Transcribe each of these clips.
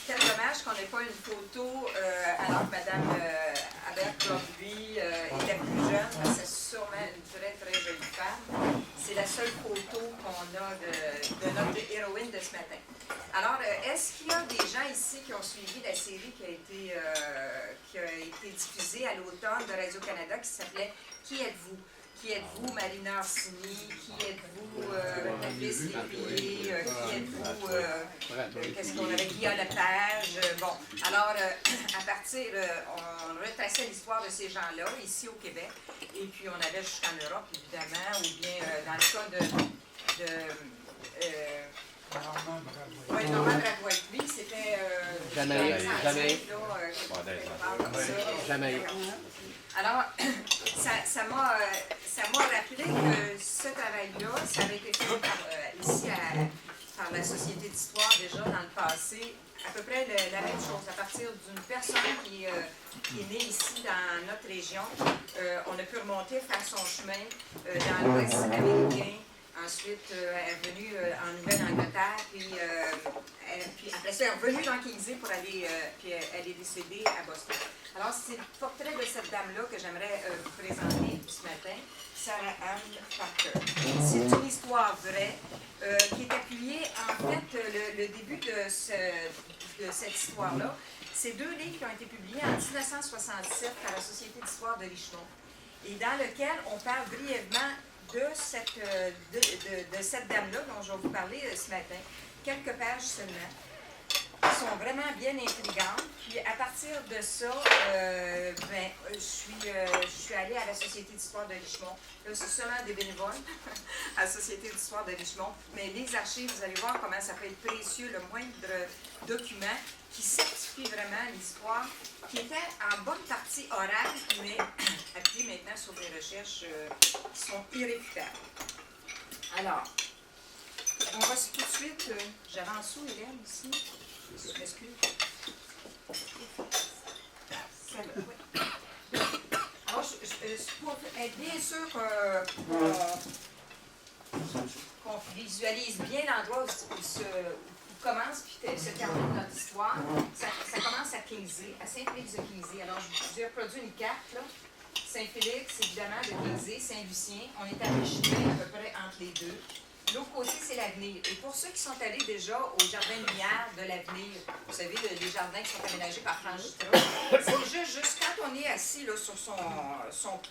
Quel dommage qu'on n'ait pas une photo alors que Mme Abercrombie était plus jeune, parce que c'est sûrement une très très jolie femme. C'est la seule photo qu'on a de notre héroïne de ce matin. Alors, est-ce qu'il y a des gens ici qui ont suivi la série qui a été diffusée à l'automne de Radio-Canada qui s'appelait « Qui êtes-vous » ? Qui êtes-vous, Marina Orsini? Qui êtes-vous, Patrice Léveillé? Qui êtes-vous, qu'est-ce qu'on avait, Guillaume Lepage? Bon, alors, à partir, on retraçait l'histoire de ces gens-là, ici au Québec, et puis on allait jusqu'en Europe, évidemment, ou bien dans le cas oui, Normand Bravois. Lui, c'était... Jamais. Alors, ça m'a rappelé que ce travail-là, ça avait été fait ici par la Société d'histoire déjà dans le passé, à peu près la même chose. À partir d'une personne qui est née ici dans notre région, on a pu remonter, faire son chemin dans l'Ouest américain. Ensuite, elle est venue en Nouvelle-Angleterre, puis après ça, elle est revenue dans Kingsley pour aller, puis elle est décédée à Boston. Alors, c'est le portrait de cette dame-là que j'aimerais vous présenter ce matin, Sarah Ann Parker. C'est une histoire vraie qui est appuyée, en fait, le début de cette histoire-là. C'est 2 livres qui ont été publiés en 1967 par la Société d'histoire de Richmond, et dans lequel on parle brièvement de cette dame-là dont je vais vous parler ce matin, quelques pages seulement, qui sont vraiment bien intrigantes. Puis à partir de ça, je suis allée à la Société d'histoire de Richmond. Là, c'est seulement des bénévoles à la Société d'histoire de Richmond. Mais les archives, vous allez voir comment ça peut être précieux, le moindre document qui certifie vraiment l'histoire, qui était en bonne partie orale, mais appuyée maintenant sur des recherches qui sont irréfutables. Alors, on va tout de suite, j'avance où, Hélène, ici? Je m'excuse. Alors, pour être bien sûr qu'on visualise bien l'endroit où commence puis se termine notre histoire, ça commence à Kingsley, à Saint-Félix de Kingsley. Alors, je vous ai reproduit une carte, là. Saint-Félix, évidemment, de Kingsley, Saint-Lucien. On est à mi-chemin, à peu près entre les deux. L'autre côté, c'est l'avenir. Et pour ceux qui sont allés déjà au jardin de lumière de l'avenir, vous savez, les jardins qui sont aménagés par Franck Jutra, c'est juste quand on est assis là, sur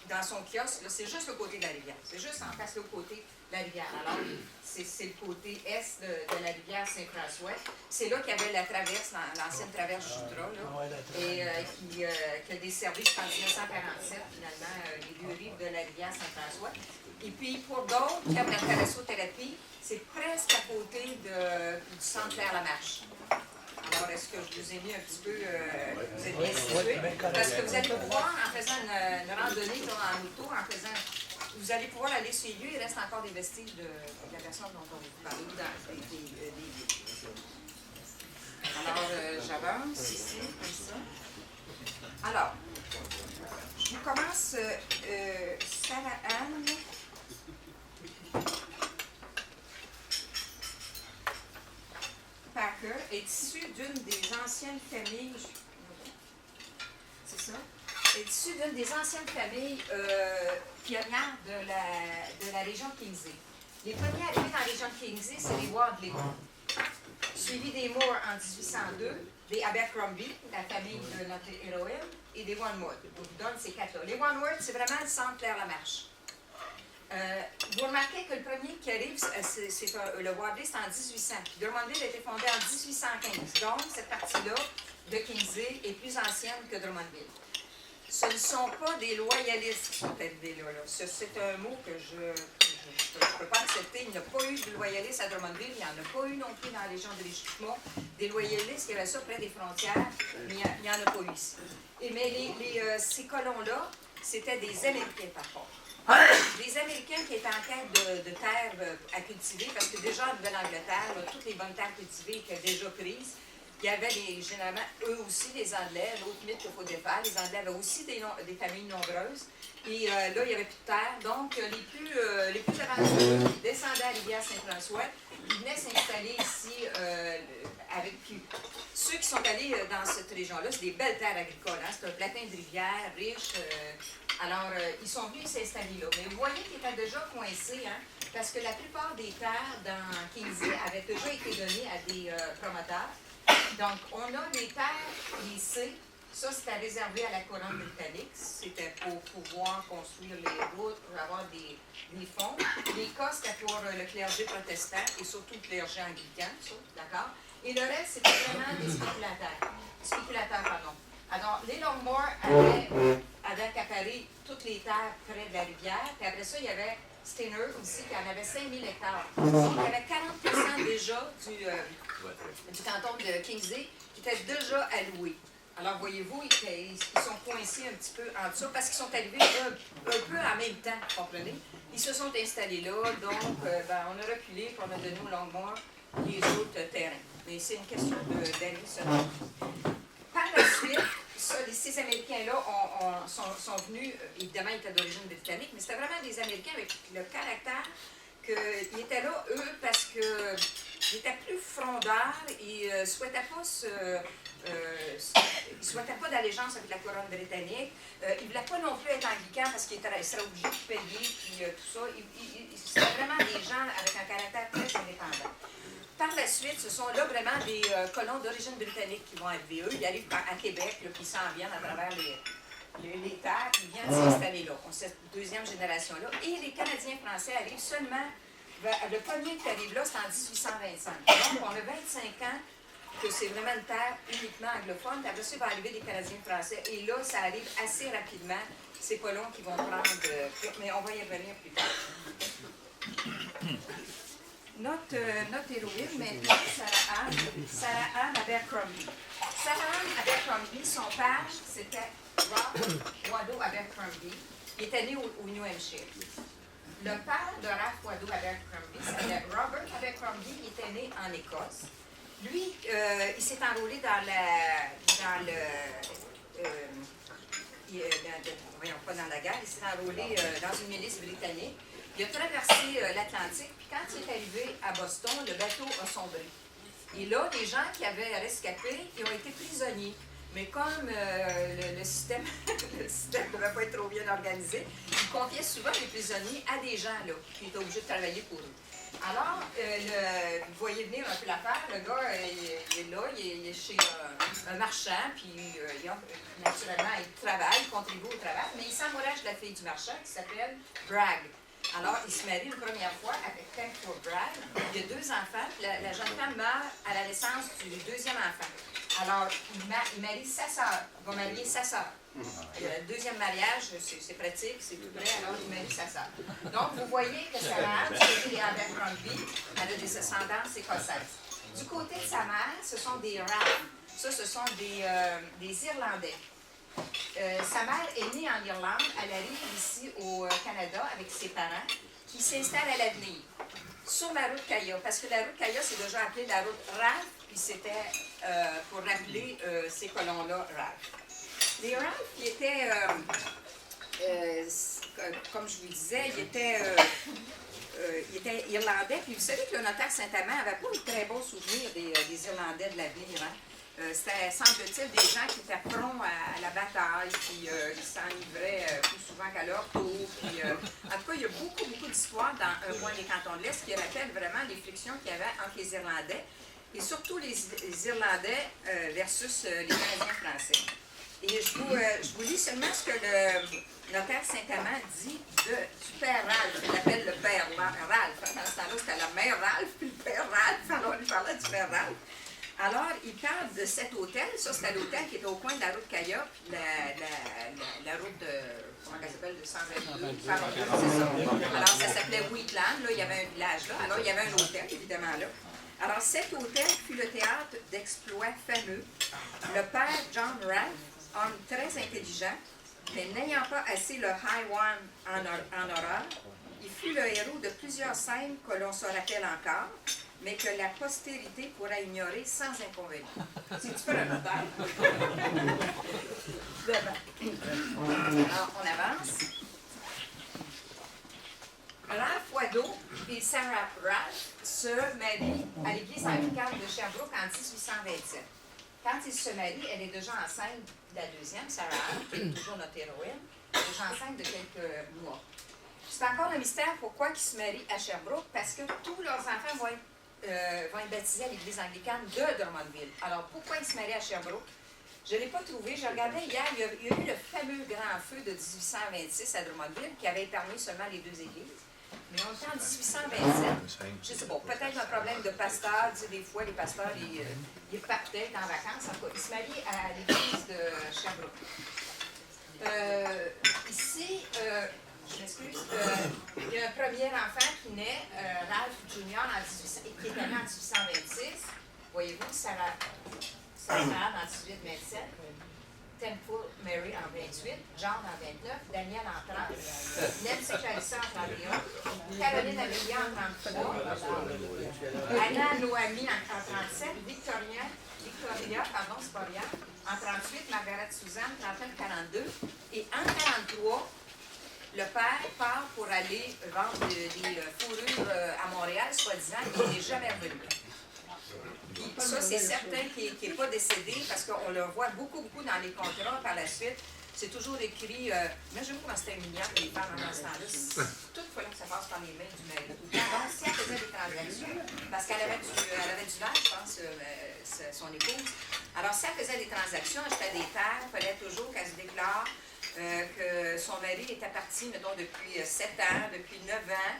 dans son kiosque, c'est juste le côté de la rivière. C'est juste en face, le côté de la rivière. Alors, c'est le côté est de la rivière Saint-François. C'est là qu'il y avait la traverse, l'ancienne traverse Jutra, et qui a desservi jusqu'en 1947, finalement, les 2 rives de la rivière Saint-François. Et puis, pour d'autres qui aiment la thalassothérapie, c'est presque à côté du centre Claire-Lamarche. Alors, est-ce que je vous ai mis un petit peu, vous êtes bien situés? Parce que vous allez pouvoir, en faisant une randonnée en auto, vous allez pouvoir aller sur les lieux, il reste encore des vestiges de la personne dont on vous parle dans des lieux. Alors, j'avance ici, comme ça. Alors, je vous commence Sarah Ann Parker est issue d'une des anciennes familles. C'est ça? Est issue d'une des anciennes familles pionnières de la région de Kingsley. Les premiers arrivés dans la région de Kingsley, c'est les Wadley, suivis des Moore en 1802, des Abercrombie, la famille de notre héroïne, et des Wanworth. Je vous donne ces 4-là. Les Wanworth, c'est vraiment le centre Claire-Lamarche. Vous remarquez que le premier qui arrive, le Wadley, c'est en 1800. Puis Drummondville a été fondé en 1815. Donc, cette partie-là de Kingsley est plus ancienne que Drummondville. Ce ne sont pas des loyalistes qui sont arrivés là. C'est un mot que je ne peux pas accepter. Il n'y a pas eu de loyalistes à Drummondville. Il n'y en a pas eu non plus dans la région de Richmond. Des loyalistes, il y avait ça près des frontières, mais il n'y en a pas eu ici. Mais ces colons-là, c'était des Américains par contre. Les Américains qui étaient en quête de terres à cultiver, parce que déjà en Nouvelle-Angleterre, toutes les bonnes terres cultivées étaient déjà prises. Il y avait généralement, eux aussi, les Anglais, l'autre mythe qu'il faut défaire, les Anglais avaient aussi des familles nombreuses. Et là, il n'y avait plus de terre. Donc, les plus aventureux descendaient à la rivière Saint-François, ils venaient s'installer ici avec. Puis, ceux qui sont allés dans cette région-là, c'est des belles terres agricoles. Hein? C'est un platin de rivière riche. Alors, ils sont venus s'installer là. Mais vous voyez qu'ils étaient déjà coincés, hein? Parce que la plupart des terres dans Kingsley avaient déjà été données à des promoteurs. Donc, on a les terres lycées. Ça, c'était réservé à la couronne britannique. C'était pour pouvoir construire les routes, pour avoir des fonds. Les cas, c'était pour le clergé protestant et surtout le clergé anglican, ça, d'accord? Et le reste, c'était vraiment des spéculateurs, pardon. Alors, les Longmore avaient accaparé toutes les terres près de la rivière. Puis après ça, il y avait Stainer aussi, qui en avait 5000 hectares. Donc, il y avait 40% déjà du canton de Kingsley qui était déjà alloué. Alors, voyez-vous, ils sont coincés un petit peu en dessous parce qu'ils sont arrivés un peu en même temps, vous comprenez? Ils se sont installés là, donc on a reculé et on a donné aux Longmore les autres terrains. Mais c'est une question d'années seulement. Par la suite, ces Américains-là sont venus, évidemment, ils étaient d'origine britannique, mais c'était vraiment des Américains avec le caractère qu'ils étaient là, eux, parce qu'ils étaient plus frondeurs et ne souhaitaient pas d'allégeance avec la couronne britannique. Ils ne voulaient pas non plus être anglicans parce qu'ils seraient obligés de payer, puis tout ça. C'était vraiment des gens avec un caractère très indépendant. Par la suite, ce sont là vraiment des colons d'origine britannique qui vont arriver. Eux, ils arrivent à Québec, là, puis ils s'en viennent à travers les terres, puis ils viennent s'installer là. On cette deuxième génération-là. Et les Canadiens français arrivent seulement, le premier qui arrive là, c'est en 1825. Donc, on a 25 ans que c'est vraiment une terre uniquement anglophone. Puis après ça, il va arriver des Canadiens français. Et là, ça arrive assez rapidement. C'est pas long qu'ils vont prendre... mais on va y revenir plus tard. Notre héroïne, maintenant, Sarah Ann Abercrombie. Sarah Ann Abercrombie, son père, c'était Ralph Wadeau Abercrombie. Il était né au New Hampshire. Le père de Ralph Wadeau Abercrombie, c'était Robert Abercrombie, il était né en Écosse. Lui, il s'est enrôlé pas dans la guerre, il s'est enrôlé dans une milice britannique. Il a traversé l'Atlantique, puis quand il est arrivé à Boston, le bateau a sombré. Et là, les gens qui avaient rescapé, ils ont été prisonniers. Mais comme le système ne devait pas être trop bien organisé, ils confiaient souvent les prisonniers à des gens là, qui étaient obligés de travailler pour eux. Alors, vous voyez venir un peu l'affaire, le gars, il est là, il est chez un marchand, puis naturellement, il travaille, il contribue au travail, mais il s'amourache de la fille du marchand qui s'appelle Bragg. Alors, il se marie une première fois avec Thankful Bragg. Il y a 2 enfants. La jeune femme meurt à la naissance du deuxième enfant. Alors, il marie sa sœur. Il va marier sa sœur. Le deuxième mariage, c'est pratique, c'est tout vrai, alors il marie sa sœur. Donc, vous voyez que sa mère, c'est Abercrombie, elle a des ascendances écossaises. Du côté de sa mère, ce sont des Ralph. Ça, ce sont des Irlandais. Sa mère est née en Irlande, elle arrive ici au Canada avec ses parents, qui s'installent à l'avenir, sur la route Caya, parce que la route Caya, c'est déjà appelée la route Ralph, puis c'était pour rappeler ces colons-là Ralph. Les Ralph, qui étaient, comme je vous disais, ils étaient irlandais, puis vous savez que le notaire Saint-Amand n'avait pas un très bon souvenir des Irlandais de l'avenir, hein? C'était, semble-t-il, des gens qui étaient prompts à la bataille, puis ils s'enivraient plus souvent qu'à leur tour. Puis, en tout cas, il y a beaucoup d'histoires dans un coin des cantons de l'Est qui rappellent vraiment les frictions qu'il y avait entre les Irlandais, et surtout les Irlandais versus les Canadiens français. Et je vous lis seulement ce que le notaire Saint-Amand dit du père Ralph. Il l'appelle le père Ralph. Dans ce temps-là, c'était la mère Ralph, puis le père Ralph. Alors, il parlait du père Ralph. Alors, il parle de cet hôtel. Ça, c'était l'hôtel qui était au coin de la route Caya, puis la route de, comment elle s'appelle, de 122. C'est ça. Alors, ça s'appelait Wheatland. Là, il y avait un village là. Alors, il y avait un hôtel, évidemment, là. Alors, cet hôtel fut le théâtre d'exploits fameux. Le père John Ralph, homme très intelligent, Mais n'ayant pas assez le high one en horreur, il fut le héros de plusieurs scènes que l'on se rappelle encore, mais que la postérité pourra ignorer sans inconvénient. C'est un petit peu le notaire. Alors, on avance. Ralph Wadeau et Sarah Ralph se marient à l'église anglicane de Sherbrooke en 1827. Quand ils se marient, elle est déjà enceinte de la deuxième, Sarah, qui est toujours notre héroïne, déjà enceinte de quelques mois. C'est encore un mystère pourquoi ils se marient à Sherbrooke, parce que tous leurs enfants vont être baptisés à l'église anglicane de Drummondville. Alors, pourquoi ils se marient à Sherbrooke? Je ne l'ai pas trouvé. Je regardais hier, il y a eu le fameux grand feu de 1826 à Drummondville qui avait épargné seulement les deux églises. Mais on était en 1827. Je sais pas, peut-être un problème de pasteur. Tu sais, des fois, les pasteurs, ils partaient en vacances. En tout cas, ils se marient à l'église de Sherbrooke. Ici, je m'excuse, il y a un premier enfant qui naît, Ralph Jr., qui est né en 1826. Voyez-vous, Sarah en 1827. Temple Mary en 28, John en 29, Daniel en 30, Nancy Clarissa en 31, Caroline Amelia en 33, Anna Noami en 37, Victoria, en 38, Margaret Suzanne, 39-42, et en 43, le père part pour aller vendre des fourrures à Montréal, soi-disant, il n'est jamais revenu. Puis ça, c'est certain qu'il n'est pas décédé parce qu'on le voit beaucoup dans les contrats par la suite. C'est toujours écrit, imaginez-vous comment c'était humiliant les femmes dans ce temps-là. Tout fallait que ça passe par les mains du mari. Donc, si elle faisait des transactions, parce qu'elle avait du vin, je pense, son épouse. Alors, si elle faisait des transactions, achetait des terres, il fallait toujours qu'elle se déclare que son mari était parti, mettons, depuis 7 ans, depuis 9 ans.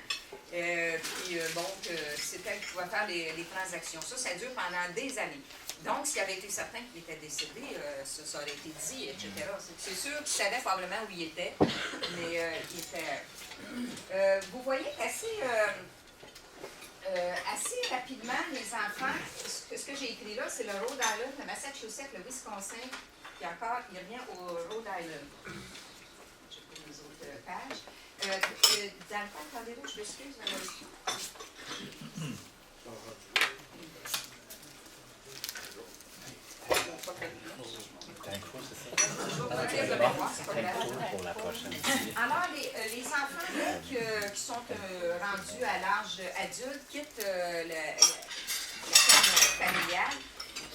C'est elle qui pouvait faire les transactions. Ça dure pendant des années. Donc, s'il avait été certain qu'il était décédé, ça aurait été dit, etc. C'est sûr qu'il savait probablement où il était, mais il était... vous voyez qu'assez rapidement, les enfants, ce que j'ai écrit là, c'est le Rhode Island, le Massachusetts, le Wisconsin, puis encore, il revient au Rhode Island. Je vais les autres pages. Dans le temps, attendez-vous, je m'excuse. Alors, les enfants qui sont rendus à l'âge adulte quittent la ferme familiale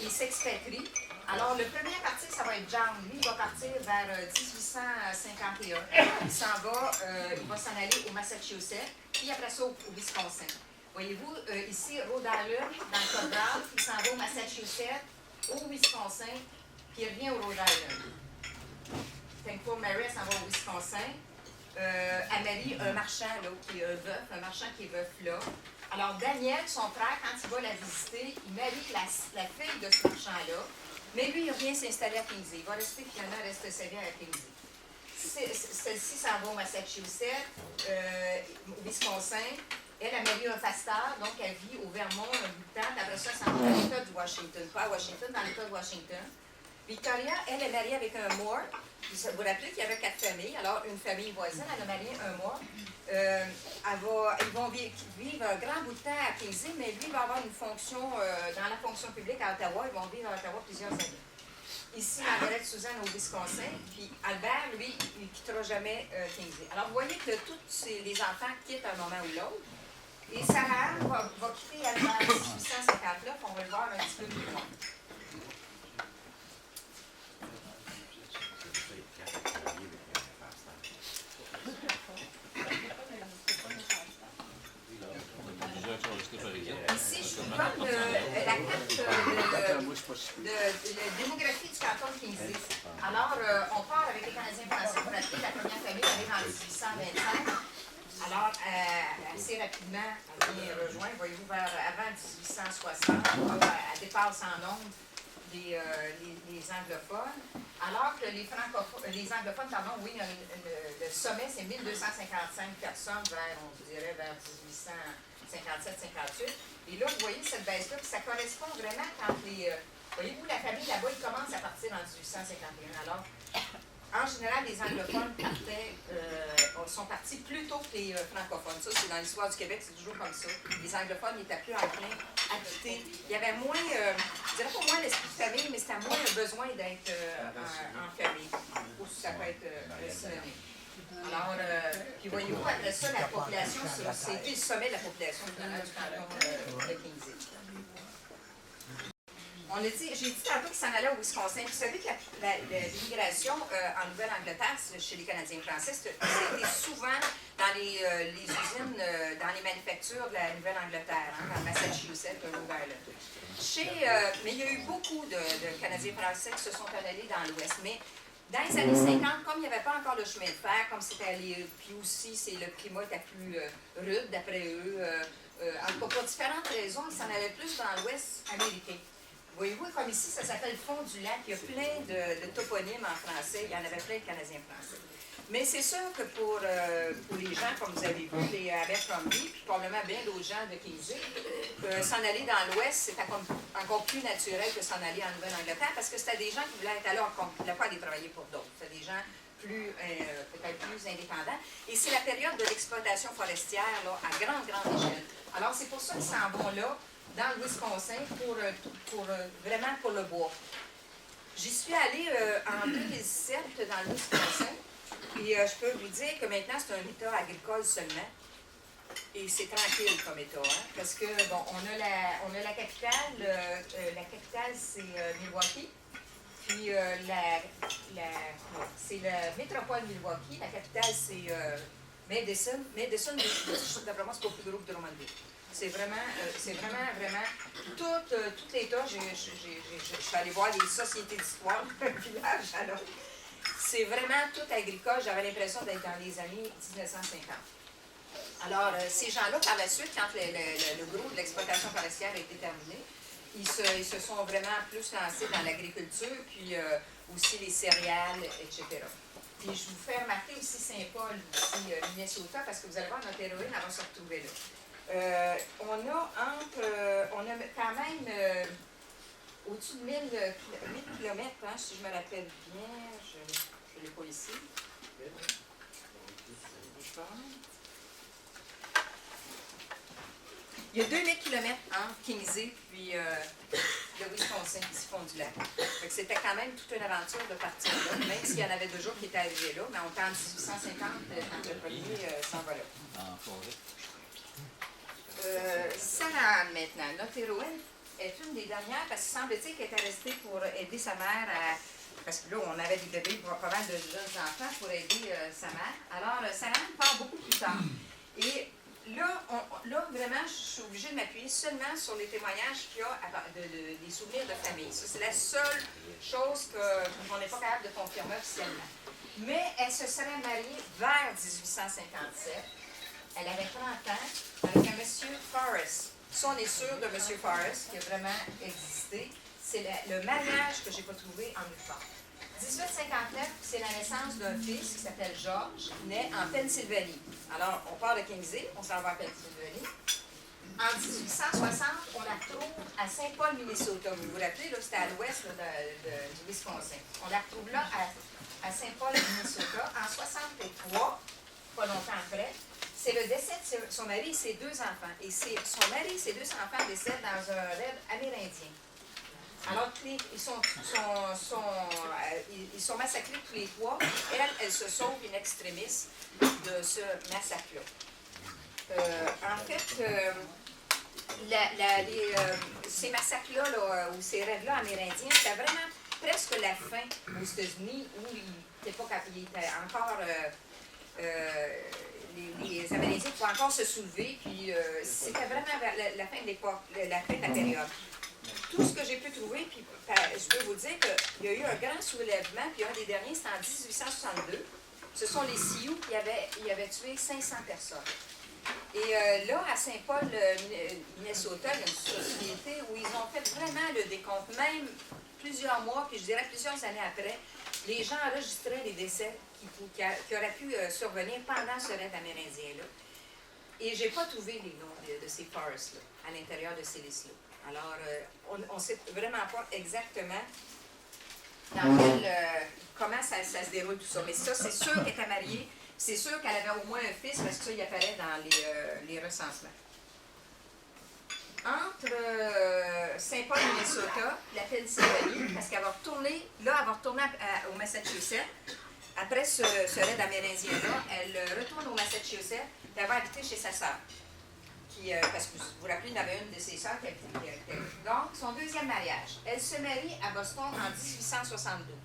et s'expatrient. Alors, le premier à partir, ça va être John. Lui, il va partir vers 1851. Il va s'en aller au Massachusetts, puis après ça au Wisconsin. Voyez-vous, ici, Rhode Island, dans le Code d'Art, il s'en va au Massachusetts, au Wisconsin, puis il revient au Rhode Island. Thankful Mary, elle s'en va au Wisconsin. Elle marie un marchand là, qui est veuf, un marchand qui est veuf là. Alors, Daniel, son frère, quand il va la visiter, il marie la fille de ce marchand-là. Mais lui, il revient s'installer à Kingsley. Il va rester, Fiona reste sa vie à Kingsley. Celle-ci s'en va au Massachusetts, au Wisconsin. Elle a marié un pasteur, donc elle vit au Vermont un bout de temps. Après ça, elle s'en va dans l'État de Washington. Pas à Washington, dans l'État de Washington. Victoria, elle est mariée avec un Moore. Vous vous rappelez qu'il y avait 4 familles. Alors, une famille voisine, elle a marié un Moore. Ils vont vivre un grand bout de temps à Kingsley, mais lui va avoir une fonction dans la fonction publique à Ottawa. Ils vont vivre à Ottawa plusieurs années. Ici, Margaret Suzanne au Wisconsin, puis Albert, lui, il ne quittera jamais Kingsley. Alors, vous voyez que tous les enfants quittent à un moment ou l'autre. Et Sarah va quitter Albert en 1859, on va le voir un petit peu plus loin. Ici, je vous donne la carte de démographie du canton de Kingsley. Alors, on part avec les Canadiens français pour acheter la première famille arrive en 1825. Alors, assez rapidement, elle vient rejoindre, voyez-vous, avant 1860, elle dépasse en nombre les anglophones. Alors que les anglophones, oui, le sommet, c'est 1255 personnes on dirait vers 1857-58. Et là, vous voyez cette baisse-là, puis ça correspond vraiment quand voyez-vous, la famille là-bas, ils commencent à partir en 1851. Alors, en général, les anglophones sont partis plus tôt que les francophones. Ça, c'est dans l'histoire du Québec, c'est toujours comme ça. Les anglophones étaient plus enclins à quitter. Il y avait moins, je dirais pas moins l'esprit de famille, mais c'était moins un besoin d'être en famille. Ou ça peut être synonyme. Alors, puis voyez-vous, après ça, la population, c'était le sommet de la population finalement du canton de Kinsey. J'ai dit tantôt qu'ils s'en allaient au Wisconsin. Vous savez que l'immigration en Nouvelle-Angleterre, chez les Canadiens français, c'était souvent dans les usines, dans les manufactures de la Nouvelle-Angleterre, hein, dans Massachusetts, Rhode Island. Mais il y a eu beaucoup de Canadiens français qui se sont en allés dans l'Ouest. Mais dans les années 50, comme il n'y avait pas encore le chemin de fer, comme c'était puis aussi le climat était plus rude d'après eux, en tout cas pour différentes raisons, ils s'en allaient plus dans l'Ouest américain. Voyez-vous, comme ici, ça s'appelle Fond du Lac. Il y a plein de toponymes en français. Il y en avait plein de Canadiens français. Mais c'est sûr que pour les gens, comme vous avez vu, les Abercrombie, puis probablement bien d'autres gens de Kinsey, s'en aller dans l'Ouest, c'est encore plus naturel que s'en aller en Nouvelle-Angleterre, parce que c'était des gens qui voulaient être alors, qui ne voulaient pas aller travailler pour d'autres. C'était des gens peut-être plus indépendants. Et c'est la période de l'exploitation forestière là, à grande échelle. Alors, c'est pour ça qu'ils s'en vont là, dans le Wisconsin, vraiment pour le bois. J'y suis allée en 2017 dans le Wisconsin, et je peux vous dire que maintenant, c'est un État agricole seulement. Et c'est tranquille comme État, hein, parce que, bon, on a la capitale, la capitale, c'est Milwaukee, puis c'est la métropole Milwaukee, la capitale, c'est Madison. Madison, d'après moi, c'est pas plus gros que Drummondville. C'est vraiment, tout l'État, je suis allée voir les sociétés d'histoire d'un village, alors, c'est vraiment tout agricole. J'avais l'impression d'être dans les années 1950. Alors, ces gens-là, par la suite, quand le gros de l'exploitation forestière a été terminé, ils se sont vraiment plus lancés dans l'agriculture, puis aussi les céréales, etc. Puis je vous fais remarquer aussi Saint-Paul, aussi Minnesota, parce que vous allez voir, notre héroïne, elle va se retrouver là. On a quand même au-dessus de 1000 km, hein, si je me rappelle bien, je ne l'ai pas ici. Il y a 2000 km entre Kinsey puis le Wisconsin, ici, Fond du Lac. C'était quand même toute une aventure de partir là, même s'il y en avait 2 jours qui étaient arrivés là, mais on était en 1850 quand le premier s'en va là. Sarah Anne, maintenant, notre héroïne, est une des dernières, parce qu'il semble-t-il qu'elle était restée pour aider sa mère parce que là, on avait des bébés, pas mal de jeunes enfants pour aider sa mère. Alors, Sarah Anne part beaucoup plus tard. Et là, vraiment, je suis obligée de m'appuyer seulement sur les témoignages qu'il y a des souvenirs de famille. Ça, c'est la seule chose qu'on n'est pas capable de confirmer officiellement. Mais elle se serait mariée vers 1857. Elle avait 30 ans avec un monsieur Forrest. Ça, on est sûr de monsieur Forrest qui a vraiment existé. C'est le mariage que je n'ai pas trouvé en nulle part. 1859, c'est la naissance d'un fils qui s'appelle George, né en Pennsylvanie. Alors, on part de Kinsey, on s'en va à Pennsylvanie. En 1860, on la retrouve à Saint-Paul, Minnesota. Vous vous rappelez, c'était à l'ouest du Wisconsin. On la retrouve là à Saint-Paul, Minnesota. En 63, pas longtemps après, c'est le décès de son mari et ses 2 enfants. Et son mari et ses 2 enfants décèdent dans un raid amérindien. Alors, ils sont massacrés tous les 3. Elle se sauve in extremis de ce massacre-là. En fait, ces massacres-là, ou ces raids-là amérindiens, c'était vraiment presque la fin aux États-Unis, où il était encore... les Amérindiens pouvaient encore se soulever, puis c'était vraiment la fin de l'époque, la fin de la période. Tout ce que j'ai pu trouver, puis je peux vous dire qu'il y a eu un grand soulèvement, puis un des derniers, c'était en 1862. Ce sont les Sioux qui avaient tué 500 personnes. Et là, à Saint-Paul, Minnesota, il y a une société où ils ont fait vraiment le décompte, même plusieurs mois, puis je dirais plusieurs années après, les gens enregistraient les décès qui auraient pu survenir pendant ce raid amérindien-là. Et je n'ai pas trouvé les noms de ces forests-là, à l'intérieur de ces listes-là. Alors, on ne sait vraiment pas exactement dans lequel, comment ça se déroule tout ça. Mais ça, c'est sûr qu'elle était mariée. C'est sûr qu'elle avait au moins un fils, parce que ça, il apparaît dans les recensements. Entre Saint-Paul, Minnesota, la Pennsylvanie, parce qu'elle va retourner, au Massachusetts. Après ce raid amérindien-là, elle retourne au Massachusetts, et elle va habiter chez sa sœur. Parce que vous vous rappelez, il y en avait une de ses sœurs qui habitait. Donc, son deuxième mariage. Elle se marie à Boston en 1872.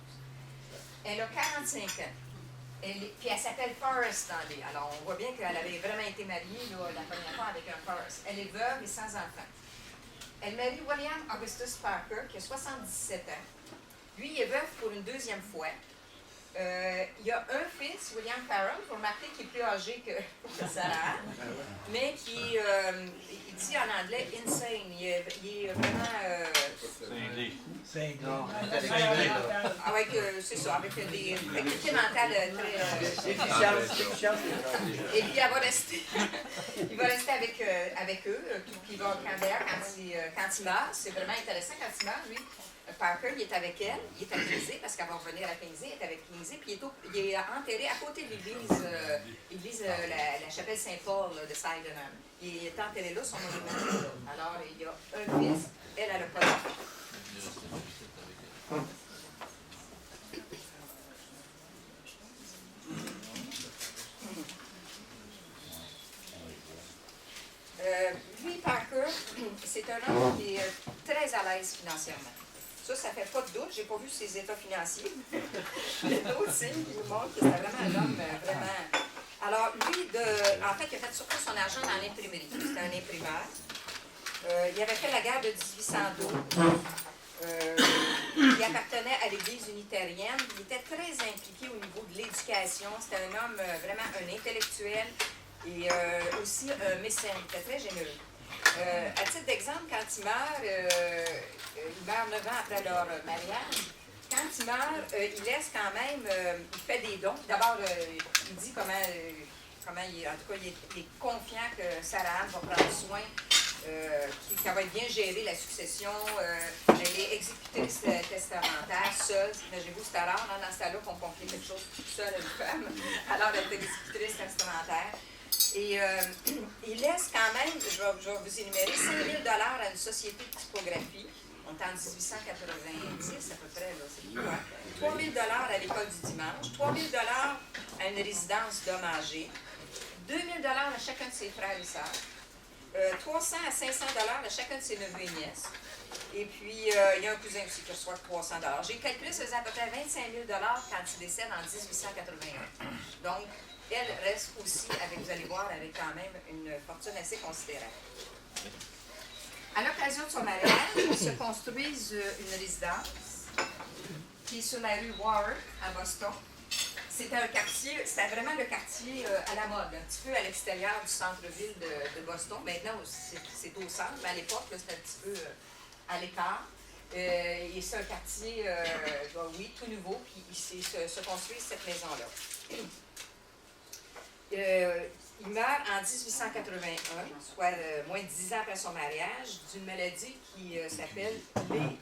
Elle a 45 ans. Puis elle s'appelle Forrest dans les. Alors, on voit bien qu'elle avait vraiment été mariée là, la première fois avec un Forrest. Elle est veuve et sans enfant. Elle marie William Augustus Parker, qui a 77 ans. Lui, il est veuf pour une deuxième fois. Il y a un fils, William Farrell, vous remarquez qu'il est plus âgé que Sarah, mais qui il dit en anglais insane. Il est vraiment. C'est ça, avec des facultés mentales très. Et puis, il va rester avec eux. Puis, quand il meurt, c'est vraiment intéressant quand il meurt, lui. Parker, il est avec elle, il est à Kingsley, parce qu'elle va revenir à Kingsley, il est avec Kingsley, puis il est enterré à côté de l'église, la chapelle Saint-Paul de Sydenham. Il est enterré là, son monument est là. Alors, il y a un fils, elle a le pas d'enfant. Lui, Parker, c'est un homme qui est très à l'aise financièrement. Ça fait pas de doute. J'ai pas vu ses états financiers. Il y a d'autres signes qui nous montrent que c'est vraiment un homme vraiment. Alors, lui, en fait, il a fait surtout son argent dans l'imprimerie. C'était un imprimeur. Il avait fait la guerre de 1812. Il appartenait à l'Église unitarienne. Il était très impliqué au niveau de l'éducation. C'était un homme vraiment un intellectuel et aussi un mécène. Il était très généreux. À titre d'exemple, quand il meurt 9 ans après leur mariage. Quand il meurt, il laisse quand même, il fait des dons. D'abord, il dit comment il, en tout cas, il est confiant que Sarah Anne va prendre soin, qu'elle va bien gérer la succession. Elle est exécutrice testamentaire, seule. Imaginez-vous, c'est rare dans ce temps-là qu'on confie quelque chose toute seule à une femme. Alors, elle est exécutrice testamentaire. Et il laisse quand même, je vais vous énumérer, 5 000 $ à une société de typographie. On est en 1890 à peu près, là, c'est quoi? 3 000 $ à l'école du dimanche, 3 000 $ à une résidence d'hommes âgés, 2 000 $ à chacun de ses frères et sœurs, 300 à 500 $ à chacun de ses neveux et nièces. Et puis, il y a un cousin aussi qui reçoit 300 $. J'ai calculé, ça faisait à peu près 25 000 $ quand il décède en 1881. Donc, elle reste aussi, vous allez voir, avec quand même une fortune assez considérable. À l'occasion de son mariage, ils se construisent une résidence qui est sur la rue Warwick à Boston. C'était vraiment le quartier à la mode, un petit peu à l'extérieur du centre-ville de Boston. Maintenant, c'est au centre, mais à l'époque, c'était un petit peu à l'écart. Et c'est un quartier, oui, tout nouveau, puis il se construit cette maison-là. Il meurt en 1881, soit moins de 10 ans après son mariage, d'une maladie qui s'appelle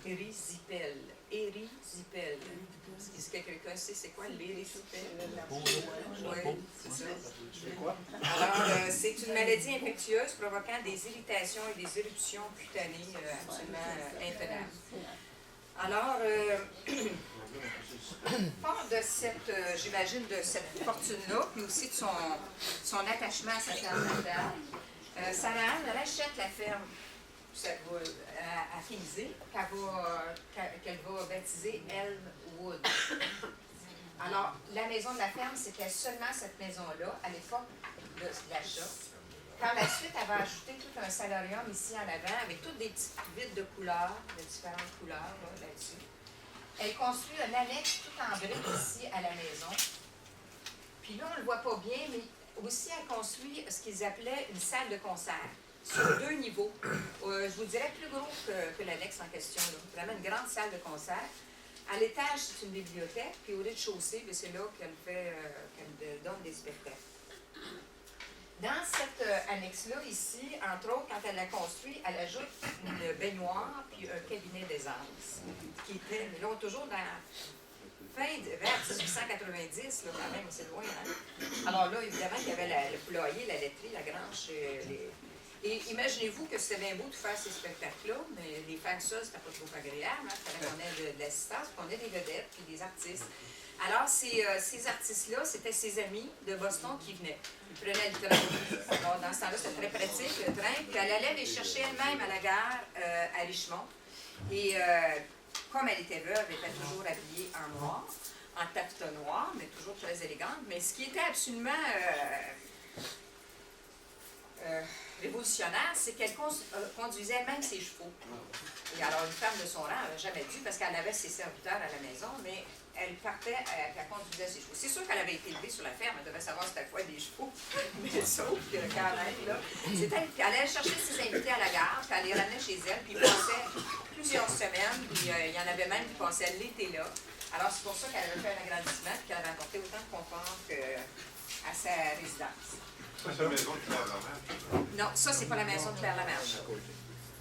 l'érysipèle. Érysipèle. Est-ce que quelqu'un sait c'est quoi l'érysipèle? Oui, c'est ça. Alors, c'est une maladie infectieuse provoquant des irritations et des éruptions cutanées absolument intenables. Alors, fort de j'imagine, de cette fortune-là, puis aussi de son attachement à sa terre natale, Sarah Anne rachète la ferme à Kingsley, qu'elle va baptiser Elmwood. Alors, la maison de la ferme, c'était seulement cette maison-là, à l'époque de l'achat. Par la suite, elle va ajouter tout un salarium ici en avant, avec toutes des petites vitres de couleurs, de différentes couleurs là-dessus. Elle construit un annexe tout en briques ici à la maison. Puis là, on ne le voit pas bien, mais aussi elle construit ce qu'ils appelaient une salle de concert sur 2 niveaux. Je vous dirais plus gros que l'annexe en question. Là. Vraiment une grande salle de concert. À l'étage, c'est une bibliothèque, puis au rez-de-chaussée, c'est là qu'elle donne des spectacles. Dans cette annexe-là, ici, entre autres, quand elle l'a construit, elle ajoute une baignoire puis un cabinet d'aisance, qui était, là, toujours vers 1890, là, quand même, c'est loin. Hein? Alors là, évidemment, il y avait le poulailler, la laiterie, la grange. Et imaginez-vous que c'était bien beau de faire ces spectacles-là, mais les faire ça, c'était pas trop agréable. Il fallait qu'on ait de l'assistance, qu'on ait des vedettes puis des artistes. Alors, ces artistes-là, c'était ses amis de Boston qui venaient. Ils prenaient le train. Alors, dans ce temps-là, c'était très pratique, le train. Puis elle allait les chercher elle-même à la gare à Richmond. Et comme elle était veuve, elle était toujours habillée en noir, en taffetas noir, mais toujours très élégante. Mais ce qui était absolument révolutionnaire, c'est qu'elle conduisait elle-même ses chevaux. Et alors, une femme de son rang n'aurait jamais dû, parce qu'elle avait ses serviteurs à la maison, mais elle partait, elle conduisait ses chevaux. C'est sûr qu'elle avait été élevée sur la ferme, elle devait savoir c'était quoi des chevaux, mais sauf que quand même, là, elle allait chercher ses invités à la gare, puis elle les ramenait chez elle, puis ils passaient plusieurs semaines, puis il y en avait même qui passaient l'été là. Alors, c'est pour ça qu'elle avait fait un agrandissement, puis qu'elle avait apporté autant de confort à sa résidence. C'est la maison de Claire-Lamarche. Non, ça, c'est pas la maison de Claire-Lamarche.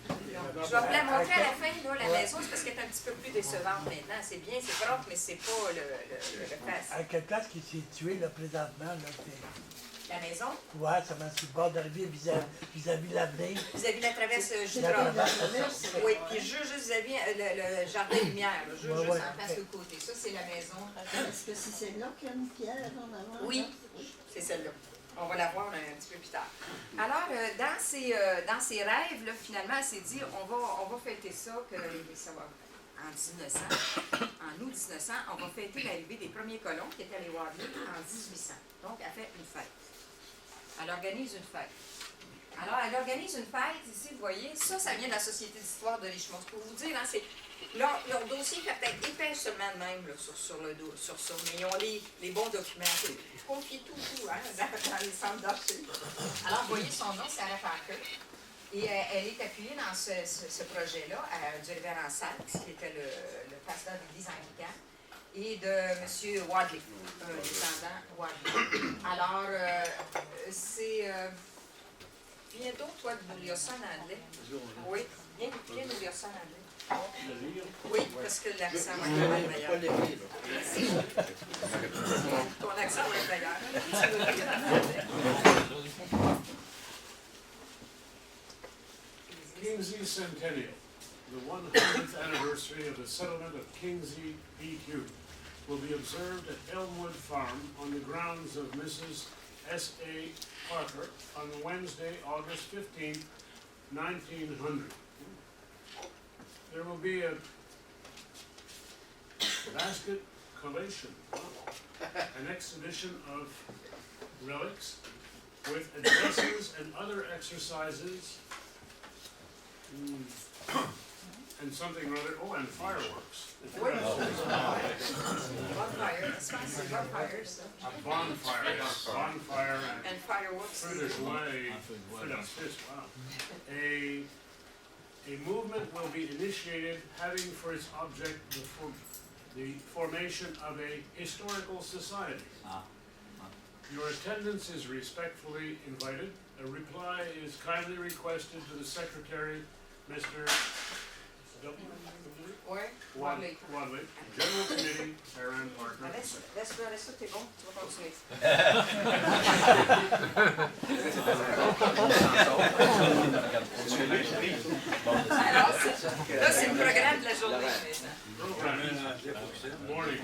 Je vais vous la montrer à la fin, là, la maison, c'est parce qu'elle est un petit peu plus décevante maintenant. C'est bien, c'est propre, mais c'est pas le facile. À quelle place qui est située, là, présentement, là, La maison, ouais, ça m'a sur le bord de la rivière vis-à-vis l'avenir. vis-à-vis la traverse La Jutras. traverse, Oui, puis juste vis-à-vis le jardin lumière, là, juste Ouais, en face de côté. Ça, c'est la maison. Est-ce que c'est celle-là qu'il y a une pierre en avant? Oui, c'est celle-là. On va la voir un petit peu plus tard. Alors, dans ses rêves, là, finalement, elle s'est dit, on va fêter ça, ça va, en 1900, en août 1900, on va fêter l'arrivée des premiers colons qui étaient les Wadley en 1800. Donc, elle fait une fête. Elle organise une fête. Alors, elle organise une fête, ici, vous voyez, ça vient de la Société d'histoire de Richmond. C'est pour vous dire, hein, c'est... Leur dossier fait peut-être épais seulement de même là, sur ça, mais ils ont les bons documents. Confiez tout hein, dans les centres d'archives. Alors, vous voyez, son nom, c'est Sarah Parker. Et elle est appuyée dans ce projet-là du révérend Sykes, qui était le pasteur de l'Église anglicane, et de M. Wadley, un descendant Wadley. Alors, c'est... viens donc, toi, de nous lire ça en anglais. Oui, viens nous lire ça en anglais. Oui, parce que l'accent va être meilleur. Ton accent va être meilleur. Kingsley Centennial, the 100th anniversary of the settlement of Kingsley, PQ, will be observed at Elmwood Farm on the grounds of Mrs. S.A. Parker on Wednesday, August 15, 1900. There will be a basket collation, an exhibition of relics with addresses and other exercises, and something or other, and fireworks. Bonfire, c'est bonfire, ça. A bonfire, yes, bonfire And fireworks. feu de joie, feu d'artifice, wow. A movement will be initiated having for its object the formation of a historical society. Your attendance is respectfully invited. A reply is kindly requested to the Secretary, Mr. Wadley, General Committee, Saran Parker. Laisse-toi, t'es bon, tu vas continuer. Alors, là, c'est le programme de la journée maintenant. Morning,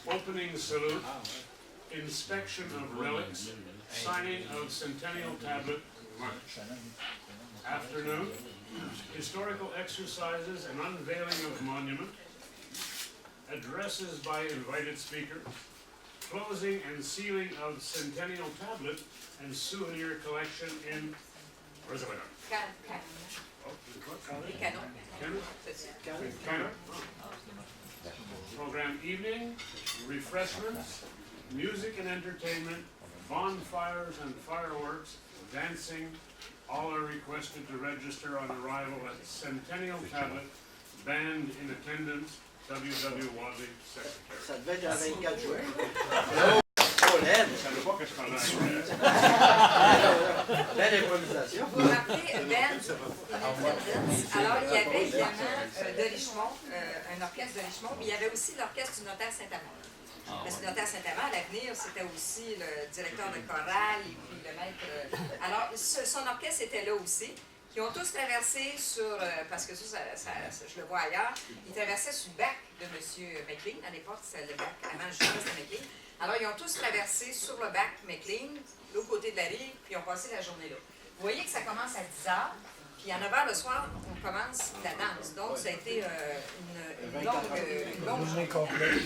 opening salute, inspection of relics, signing of centennial tablet, lunch. Afternoon, historical exercises and unveiling of monument, addresses by invited speakers, closing and sealing of centennial tablet and souvenir collection in, where's it going? Les canons. Cannon. Program evening, refreshments, music and entertainment, bonfires and fireworks, dancing. All are requested to register on arrival at Centennial Tablet, band in attendance, W.W. Wadley, Secretary. Ça devait être un 24 juin. Oh, l'aide! Je savais pas que je parlais anglais. Belle improvisation. Vous vous rappelez Ben Independence? Alors, il y avait évidemment de Richemont, un orchestre de Richemont, mais il y avait aussi l'orchestre du notaire Saint-Amand. Parce que le notaire Saint-Amand, à l'avenir, c'était aussi le directeur de chorale et puis le maître. Alors, son orchestre était là aussi. Qui ont tous traversé sur, parce que ça, je le vois ailleurs, ils traversaient sur le bac de M. McLean. À l'époque, c'était le bac, avant le justice de McLean. Alors, ils ont tous traversé sur le bac McLean, l'autre côté de la rive, puis ils ont passé la journée là. Vous voyez que ça commence à 10 h, puis à 9 h le soir, on commence la danse. Donc, ça a été une longue journée complète.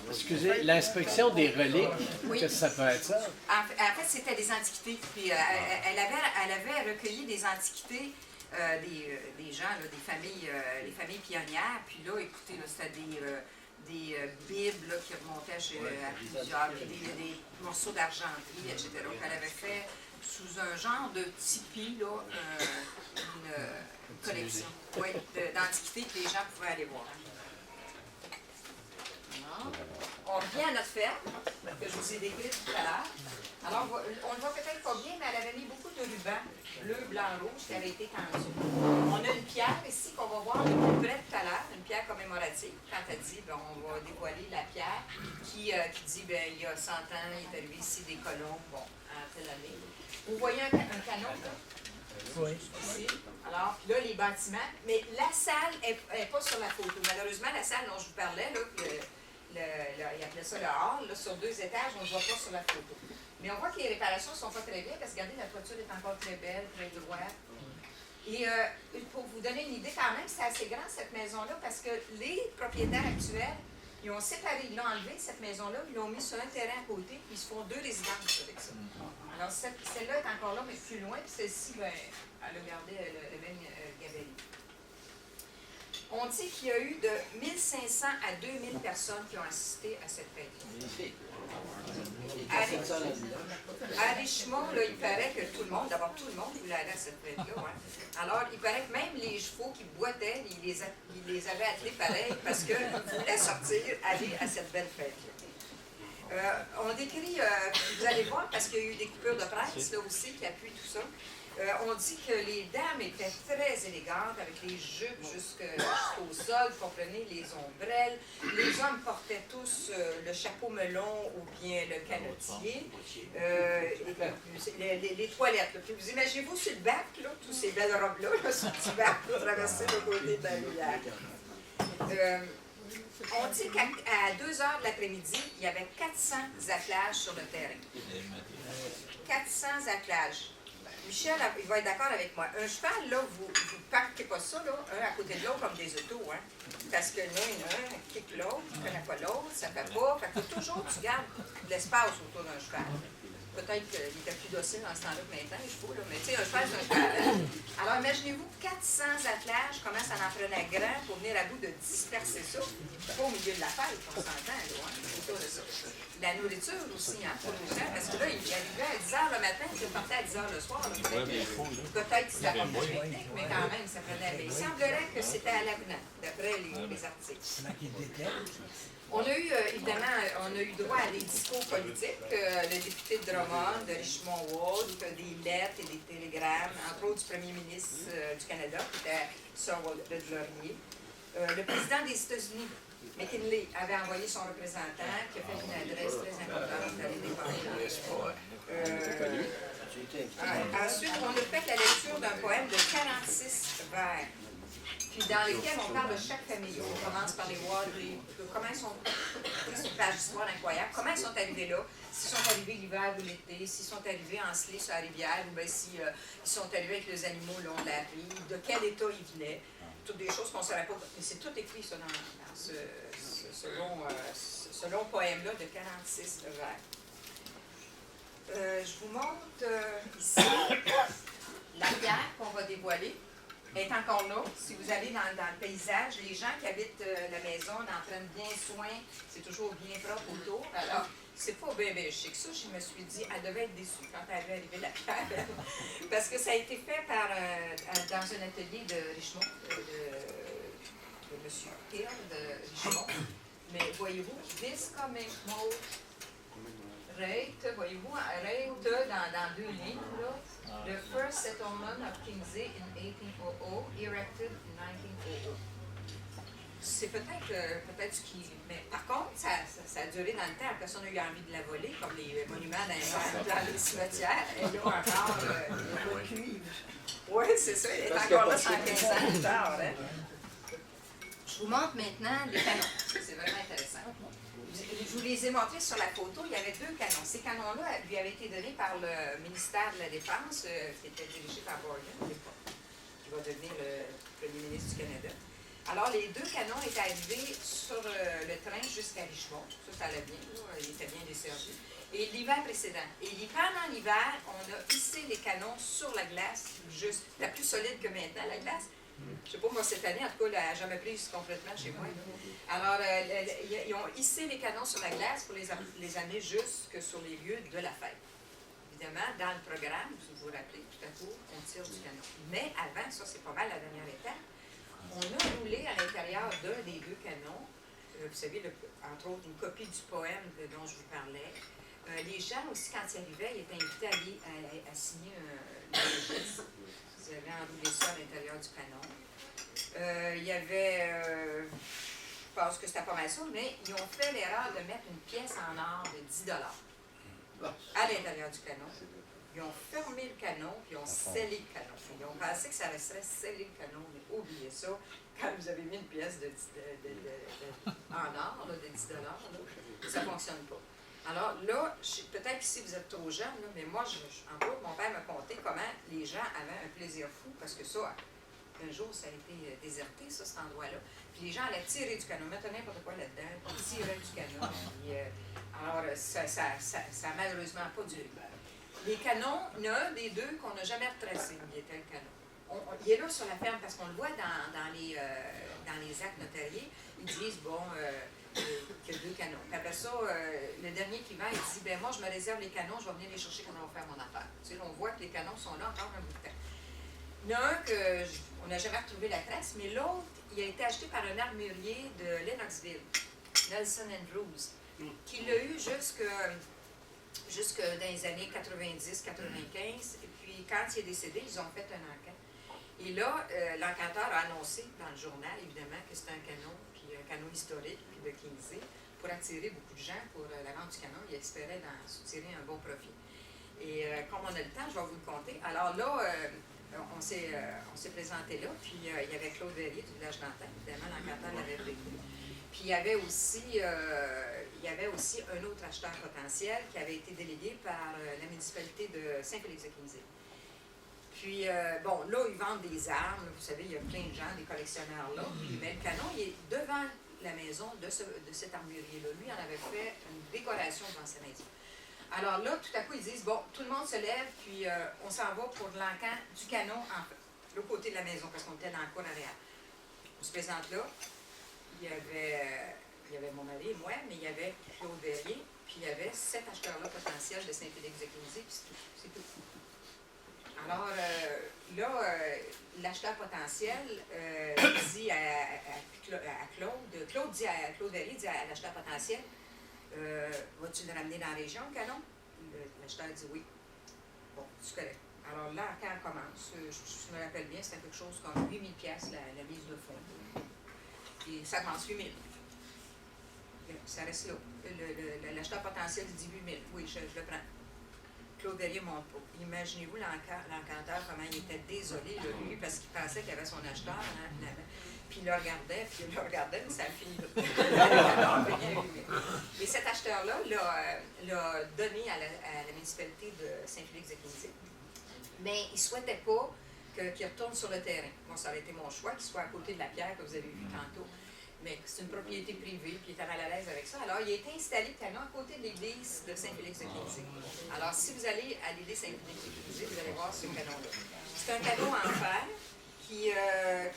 Excusez, l'inspection des reliques, Oui. qu'est-ce que ça peut être ça? En fait, c'était des antiquités. Puis elle avait recueilli des antiquités des gens, là, les familles pionnières. Puis là, écoutez, là, c'était des bibles là, qui remontaient à plusieurs, puis des morceaux d'argenterie, etc. qu'elle avait fait sous un genre de tipi, là, une collection d'antiquités que les gens pouvaient aller voir. On revient à notre ferme, que je vous ai décrite tout à l'heure. Alors, on ne voit peut-être pas bien, mais elle avait mis beaucoup de rubans bleu, blanc, rouge qui avaient été tendus. On a une pierre ici qu'on va voir de plus près tout à l'heure, une pierre commémorative. Quand elle dit, ben, on va dévoiler la pierre qui dit, ben, il y a 100 ans, il est arrivé ici des colons, bon, à telle année. Vous voyez un canon, là? Oui. Ici. Alors, puis là, les bâtiments. Mais la salle n'est pas sur la photo. Malheureusement, la salle dont je vous parlais, là, il appelait ça le hall, là, sur 2 étages, on ne le voit pas sur la photo. Mais on voit que les réparations ne sont pas très bien, parce que regardez, la toiture est encore très belle, très droite. Et pour vous donner une idée, quand même, c'est assez grand, cette maison-là, parce que les propriétaires actuels, ils ont séparé, ils l'ont enlevé, cette maison-là, ils l'ont mis sur un terrain à côté, puis ils se font 2 résidences avec ça. Alors, celle-là est encore là, mais plus loin, puis celle-ci, ben, elle a gardé le même gabarit. On dit qu'il y a eu de 1500 à 2000 personnes qui ont assisté à cette fête-là. À Richemont, là, il paraît que tout le monde, d'abord tout le monde voulait aller à cette fête-là. Ouais. Alors, il paraît que même les chevaux qui boitaient, ils les avaient attelés pareil parce qu'ils voulaient sortir, aller à cette belle fête-là. On décrit, vous allez voir, parce qu'il y a eu des coupures de presse là aussi qui appuient tout ça. On dit que les dames étaient très élégantes, avec les jupes jusqu'au sol, vous comprenez, les ombrelles. Les hommes portaient tous le chapeau melon ou bien le canotier. Les toilettes. Là. Puis vous imaginez-vous sur le bac, là, tous ces belles robes-là, là, sur le petit bac, pour traverser le côté de la rivière. On dit qu'à 2 h de l'après-midi, il y avait 400 attelages sur le terrain. 400 attelages. Michel, il va être d'accord avec moi. Un cheval, là, vous ne parquez pas ça, là, un à côté de l'autre comme des autos, hein. Parce que là, il y en a un qui kick l'autre, tu ne connais pas l'autre, ça ne fait pas. Fait que toujours, tu gardes de l'espace autour d'un cheval. Peut-être qu'il était plus docile dans ce temps-là que maintenant, les chevaux, là, mais tu sais, un cheval, c'est un cheval. Alors, imaginez-vous 400 attelages, comment ça en prenait grand pour venir à bout de disperser ça. Pas au milieu de la fête, on s'entend, là, hein, autour de ça. La nourriture aussi, hein, pour les gens, parce que là, il arrivait à 10 h le matin, il repartait à 10 h le soir. Peut-être que c'était pas de technique, mais quand même, ça prenait. Mais il semblerait que c'était à l'avenant, d'après les articles. On a eu, évidemment, on a eu droit à des discours politiques, le député de Drummond, de Richmond-Wolfe, des lettres et des télégrammes, entre autres du premier ministre du Canada, qui était Sir Walter Laurier. Le président des États-Unis, McKinley, avait envoyé son représentant, qui a fait une adresse très importante à l'indépendance. Ensuite, on a fait la lecture d'un poème de 46 vers. Puis dans lesquels on parle de chaque famille. On commence par les voir, comment ils sont, c'est une page d'histoire incroyable, comment ils sont arrivés là, s'ils sont arrivés l'hiver ou l'été, s'ils sont arrivés encelés sur la rivière, ou bien s'ils sont arrivés avec les animaux le long de la rive, de quel état ils venaient, toutes des choses qu'on ne saurait pas. Mais c'est tout écrit ça dans ce long poème-là de 46 vers. Je vous montre ici la pierre qu'on va dévoiler. Est encore là. Si vous allez dans le paysage, les gens qui habitent la maison en prennent bien soin. C'est toujours bien propre autour. Alors, c'est pas bien chic. Ça, je me suis dit, elle devait être déçue quand elle avait arrivé la pierre. Parce que ça a été fait dans un atelier de Richemont, de M. Hill de Richemont. Mais voyez-vous, this commémore rate, voyez-vous, rate dans 2 livres, là. The first settlement of Kingsley in 1800, erected in 1900. C'est peut-être ce qui... Mais par contre, ça a duré dans le temps. Personne n'a eu envie de la voler, comme les monuments dans les cimetières. Et là encore... Le cuivre. Oui, c'est ça. Elle est encore là 115 ans plus tard. Hein? Je vous montre maintenant les canons. C'est vraiment intéressant. Je vous les ai montrés sur la photo. Il y avait 2 canons. Ces canons-là lui avaient été donnés par le ministère de la Défense, qui était dirigé par Morgan à l'époque, qui va devenir le premier ministre du Canada. Alors, les 2 canons étaient arrivés sur le train jusqu'à Richmond. Ça allait bien. Là. Il était bien desservi. Et l'hiver précédent. Et pendant l'hiver, on a hissé les canons sur la glace, juste la plus solide que maintenant, la glace. Je ne sais pas, moi, cette année, en tout cas, elle n'a jamais prise complètement chez moi. Alors, ils ont hissé les canons sur la glace pour les amener jusque sur les lieux de la fête. Évidemment, dans le programme, vous vous rappelez, tout à coup, on tire du canon. Mais avant, ça, c'est pas mal la dernière étape, on a roulé à l'intérieur d'un des 2 canons, vous savez, entre autres, une copie du poème dont je vous parlais. Les gens aussi, quand ils arrivaient, ils étaient invités à signer un registre. Ils avaient enroulé ça à l'intérieur du canon. Il y avait, je pense que c'était pas mal ça, mais ils ont fait l'erreur de mettre une pièce en or de 10 à l'intérieur du canon. Ils ont fermé le canon, puis ils ont scellé le canon. Ils ont pensé que ça resterait scellé le canon, mais oubliez ça. Quand vous avez mis une pièce en or là, de 10 là, ça ne fonctionne pas. Alors là, peut-être qu'ici vous êtes trop jeune, là, mais moi, en gros, mon père m'a conté comment les gens avaient un plaisir fou, parce que ça, un jour, ça a été déserté, ça, cet endroit-là. Puis les gens allaient tirer du canon, mettre n'importe quoi là-dedans, puis tirer du canon. Puis, alors, ça n'a malheureusement pas duré. Les canons, il y en a un des 2 qu'on n'a jamais retracé, il était le canon. Il est là sur la ferme, parce qu'on le voit dans les actes notariés. Ils disent, bon, qu'il y a 2 canons. Puis après ça, le dernier qui va, il dit, ben moi, je me réserve les canons, je vais venir les chercher quand on va faire mon affaire. Tu sais, on voit que les canons sont là encore un bout de temps. Il y en a un qu'on n'a jamais retrouvé la trace, mais l'autre, il a été acheté par un armurier de Lennoxville, Nelson Andrews, qui l'a eu jusque dans les années 90-95. Et puis, quand il est décédé, ils ont fait un enquête. Et là, l'enquêteur a annoncé dans le journal, évidemment, que c'était un canon, puis un canon historique, puis de Kingsley, pour attirer beaucoup de gens pour la vente du canon. Il espérait d'en soutirer un bon profit. Et comme on a le temps, je vais vous le conter. Alors là, on s'est présenté là, puis il y avait Claude Verrier du village d'Antin, évidemment, l'enquêteur l'avait prévu. Puis il y avait aussi un autre acheteur potentiel qui avait été délégué par la municipalité de Saint-Félix-de-Kingsley. Puis, bon, là, ils vendent des armes. Vous savez, il y a plein de gens, des collectionneurs là. Puis, mais le canon, il est devant la maison de cet armurier-là. Lui, il en avait fait une décoration devant sa maison. Alors là, tout à coup, ils disent, bon, tout le monde se lève, puis on s'en va pour l'encan du canon, l'autre côté de la maison, parce qu'on était dans la cour arrière. On se présente là. Il y avait mon mari et moi, mais il y avait Claude Verrier, puis il y avait 7 acheteurs-là potentiels de Saint-Félix-de-Kingsley, puis c'est tout. Alors, là, l'acheteur potentiel dit à Claude dit à Claude Verrier, dit à l'acheteur potentiel, vas-tu le ramener dans la région, le canon? L'acheteur dit oui. Bon, c'est correct. Alors là, quand on commence, je me rappelle bien, c'était quelque chose comme 8 000 $ la mise de fonds. Et ça commence 8 000. Ça reste là. L'acheteur potentiel dit 8 000. Oui, je le prends. Claude Verrier monte pas. Imaginez-vous l'encanteur, comment il était désolé, là, lui, parce qu'il pensait qu'il y avait son acheteur. Hein, puis il le regardait, mais ça finit là. Et cet acheteur-là l'a donné à la municipalité de Saint-Félix-de-Kingsley. Mais il ne souhaitait pas qu'il retourne sur le terrain. Moi, ça aurait été mon choix, qu'il soit à côté de la pierre que vous avez vue tantôt. Mais c'est une propriété privée, puis il était mal à l'aise avec ça. Alors, il a été installé canon à côté de l'église de Saint-Félix-de-Kingsley. Alors, si vous allez à l'église Saint-Félix-de-Kingsley, vous allez voir ce canon-là. C'est un canon en fer qui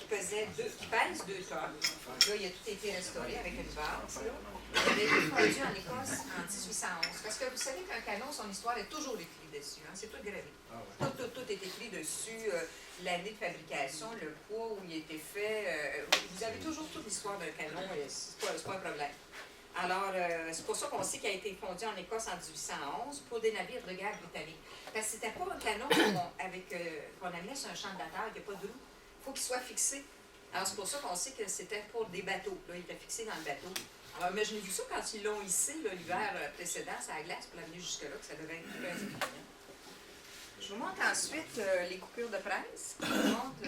pèse 2 tonnes. Là, il a tout été restauré avec une base. Là. Il avait été fondu en Écosse en 1811. Parce que vous savez qu'un canon, son histoire est toujours écrite dessus. Hein? C'est tout gravé. Tout est écrit dessus. L'année de fabrication, le poids où il a été fait. Vous avez toujours toute l'histoire d'un canon, et c'est pas un problème. Alors, c'est pour ça qu'on sait qu'il a été fondé en Écosse en 1811 pour des navires de guerre britanniques. Parce que c'était pas un canon qu'on amenait sur un champ de bataille, il n'y a pas de roue. Il faut qu'il soit fixé. Alors, c'est pour ça qu'on sait que c'était pour des bateaux. Là, il était fixé dans le bateau. Alors, imaginez vu ça quand ils l'ont hissé l'hiver précédent, c'est la glace pour l'amener jusque-là, que ça devait être très important. Je vous montre ensuite les coupures de presse qui nous montrent,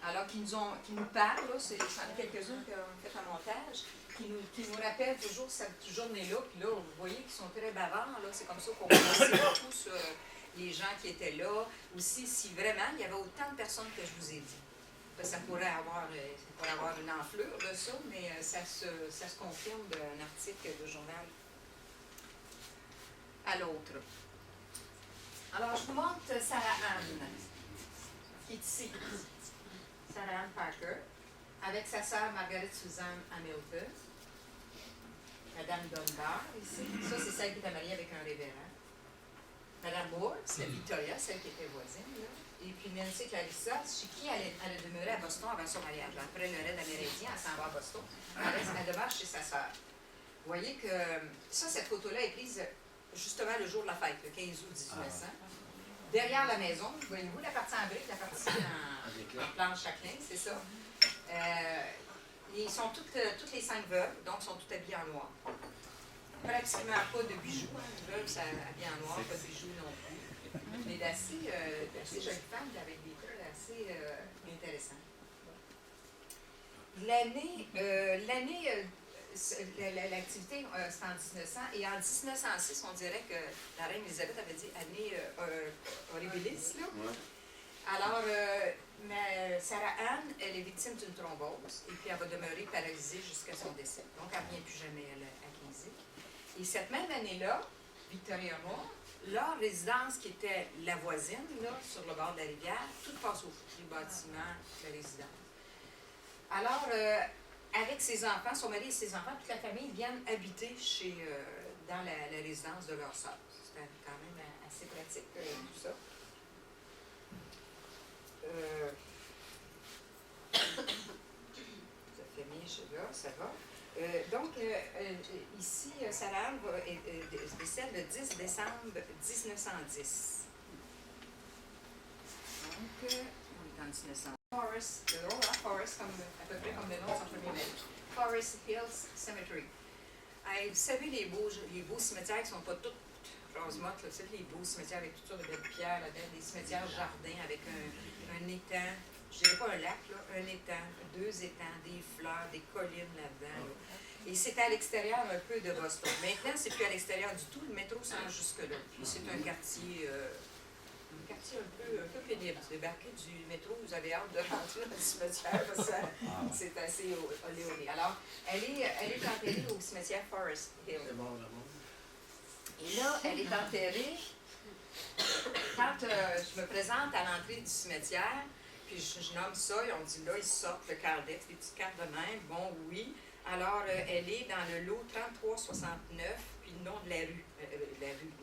alors qui nous parlent, là, c'est quelques-unes qui ont fait un montage, qui nous rappellent toujours cette journée-là. Puis là, vous voyez qu'ils sont très bavards, là, c'est comme ça qu'on connaissait beaucoup sur les gens qui étaient là. Aussi, si vraiment il y avait autant de personnes que je vous ai dit. Ça pourrait avoir une enflure de ça, mais ça se confirme d'un article de journal à l'autre. Alors, je vous montre Sarah Ann, qui est ici. Sarah Ann Parker, avec sa sœur Margaret Susan Hamilton, Madame Dunbar, ici. Ça, c'est celle qui était mariée avec un révérend. Madame Moore, c'est Victoria, celle qui était voisine, là. Et puis Nancy Clarissa, chez qui elle demeurait à Boston avant son mariage. Après le raid amérindien, elle s'en va à Boston. Elle demeure chez sa sœur. Vous voyez que cette photo-là est prise justement le jour de la fête, le 15 août 1900. Derrière la maison, voyez-vous la partie en briques, la partie en planche chacun, c'est ça. Ils sont toutes les 5 veuves, donc sont toutes habillées en noir. Pratiquement pas de bijoux. Hein. Une veuve, ça habille en noir, pas de bijoux non plus. Mais d'assez jolies femmes avec des traits assez intéressants. L'activité, c'est en 1900. Et en 1906, on dirait que la reine Elisabeth avait dit année horribilis. Là. Ouais. Alors, Sarah Ann, elle est victime d'une thrombose. Et puis, elle va demeurer paralysée jusqu'à son décès. Donc, elle ne revient plus jamais à Kinsey. Et cette même année-là, Victoria Moore, leur résidence qui était la voisine, là, sur le bord de la rivière, tout passe au feu, les bâtiments, la résidence. Alors, avec ses enfants, son mari et ses enfants, toute la famille viennent habiter dans la résidence de leur sœur. C'était quand même assez pratique, tout ça. Ça fait bien chez là, ça va. Ici, Sarah Ann décède le 10 décembre 1910. Donc, on est en 1900. Forest, à peu près comme le nom de son premier mari. Forest Hills Cemetery. Vous savez, les beaux cimetières qui ne sont pas tous rose-mottes, vous savez, les beaux cimetières avec toutes sortes de belles pierres là-dedans, des cimetières jardins avec un étang. Je dirais pas un lac, là, un étang, 2 étangs, des fleurs, des collines là-dedans. Là. Et c'était à l'extérieur un peu de Boston. Maintenant, c'est plus à l'extérieur du tout. Le métro s'en jusque-là. Puis c'est un quartier un peu pénible. Vous débarquez du métro, vous avez hâte de rentrer dans le cimetière. C'est assez olé olé. Alors, elle est enterrée au cimetière Forest Hill. Et là, elle est enterrée. Quand je me présente à l'entrée du cimetière, puis je nomme ça, et on dit là, ils sortent le cardex, des petites cartes de même. Bon, oui. Alors, elle est dans le lot 3369, puis le nom de la rue.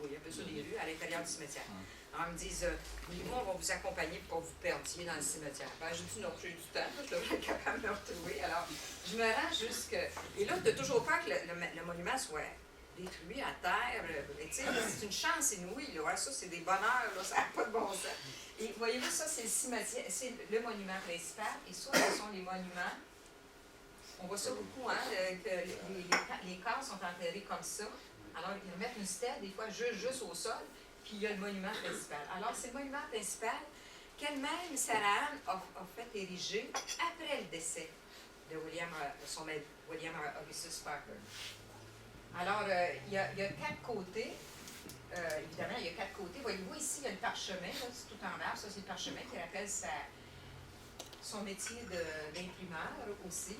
Oui, un peu sur les rues, à l'intérieur du cimetière. Alors, ils me disent, nous, on va vous accompagner pour que vous perdiez dans le cimetière. Ben, j'ai dit non, j'ai du temps, je devrais être capable de me retrouver. Alors, je me rends jusque. Et là, de toujours peur que le monument soit détruit à terre. C'est une chance inouïe. Là. Ça, c'est des bonheurs, là, ça n'a pas de bon sens. Et voyez-vous, ça, c'est le cimetière, c'est le monument principal. Et ça, ce sont les monuments. On voit ça beaucoup, hein, que les corps sont enterrés comme ça. Alors, ils mettent une stèle, des fois, juste au sol, puis il y a le monument principal. Alors, c'est le monument principal qu'elle-même, Sarah Ann, a fait ériger après le décès de son maître, William Augustus Parker. Alors, il y a 4 côtés. Évidemment, il y a 4 côtés. Voyez-vous, ici, il y a le parchemin, là, c'est tout en marbre. Ça, c'est le parchemin qui rappelle son métier d'imprimeur aussi.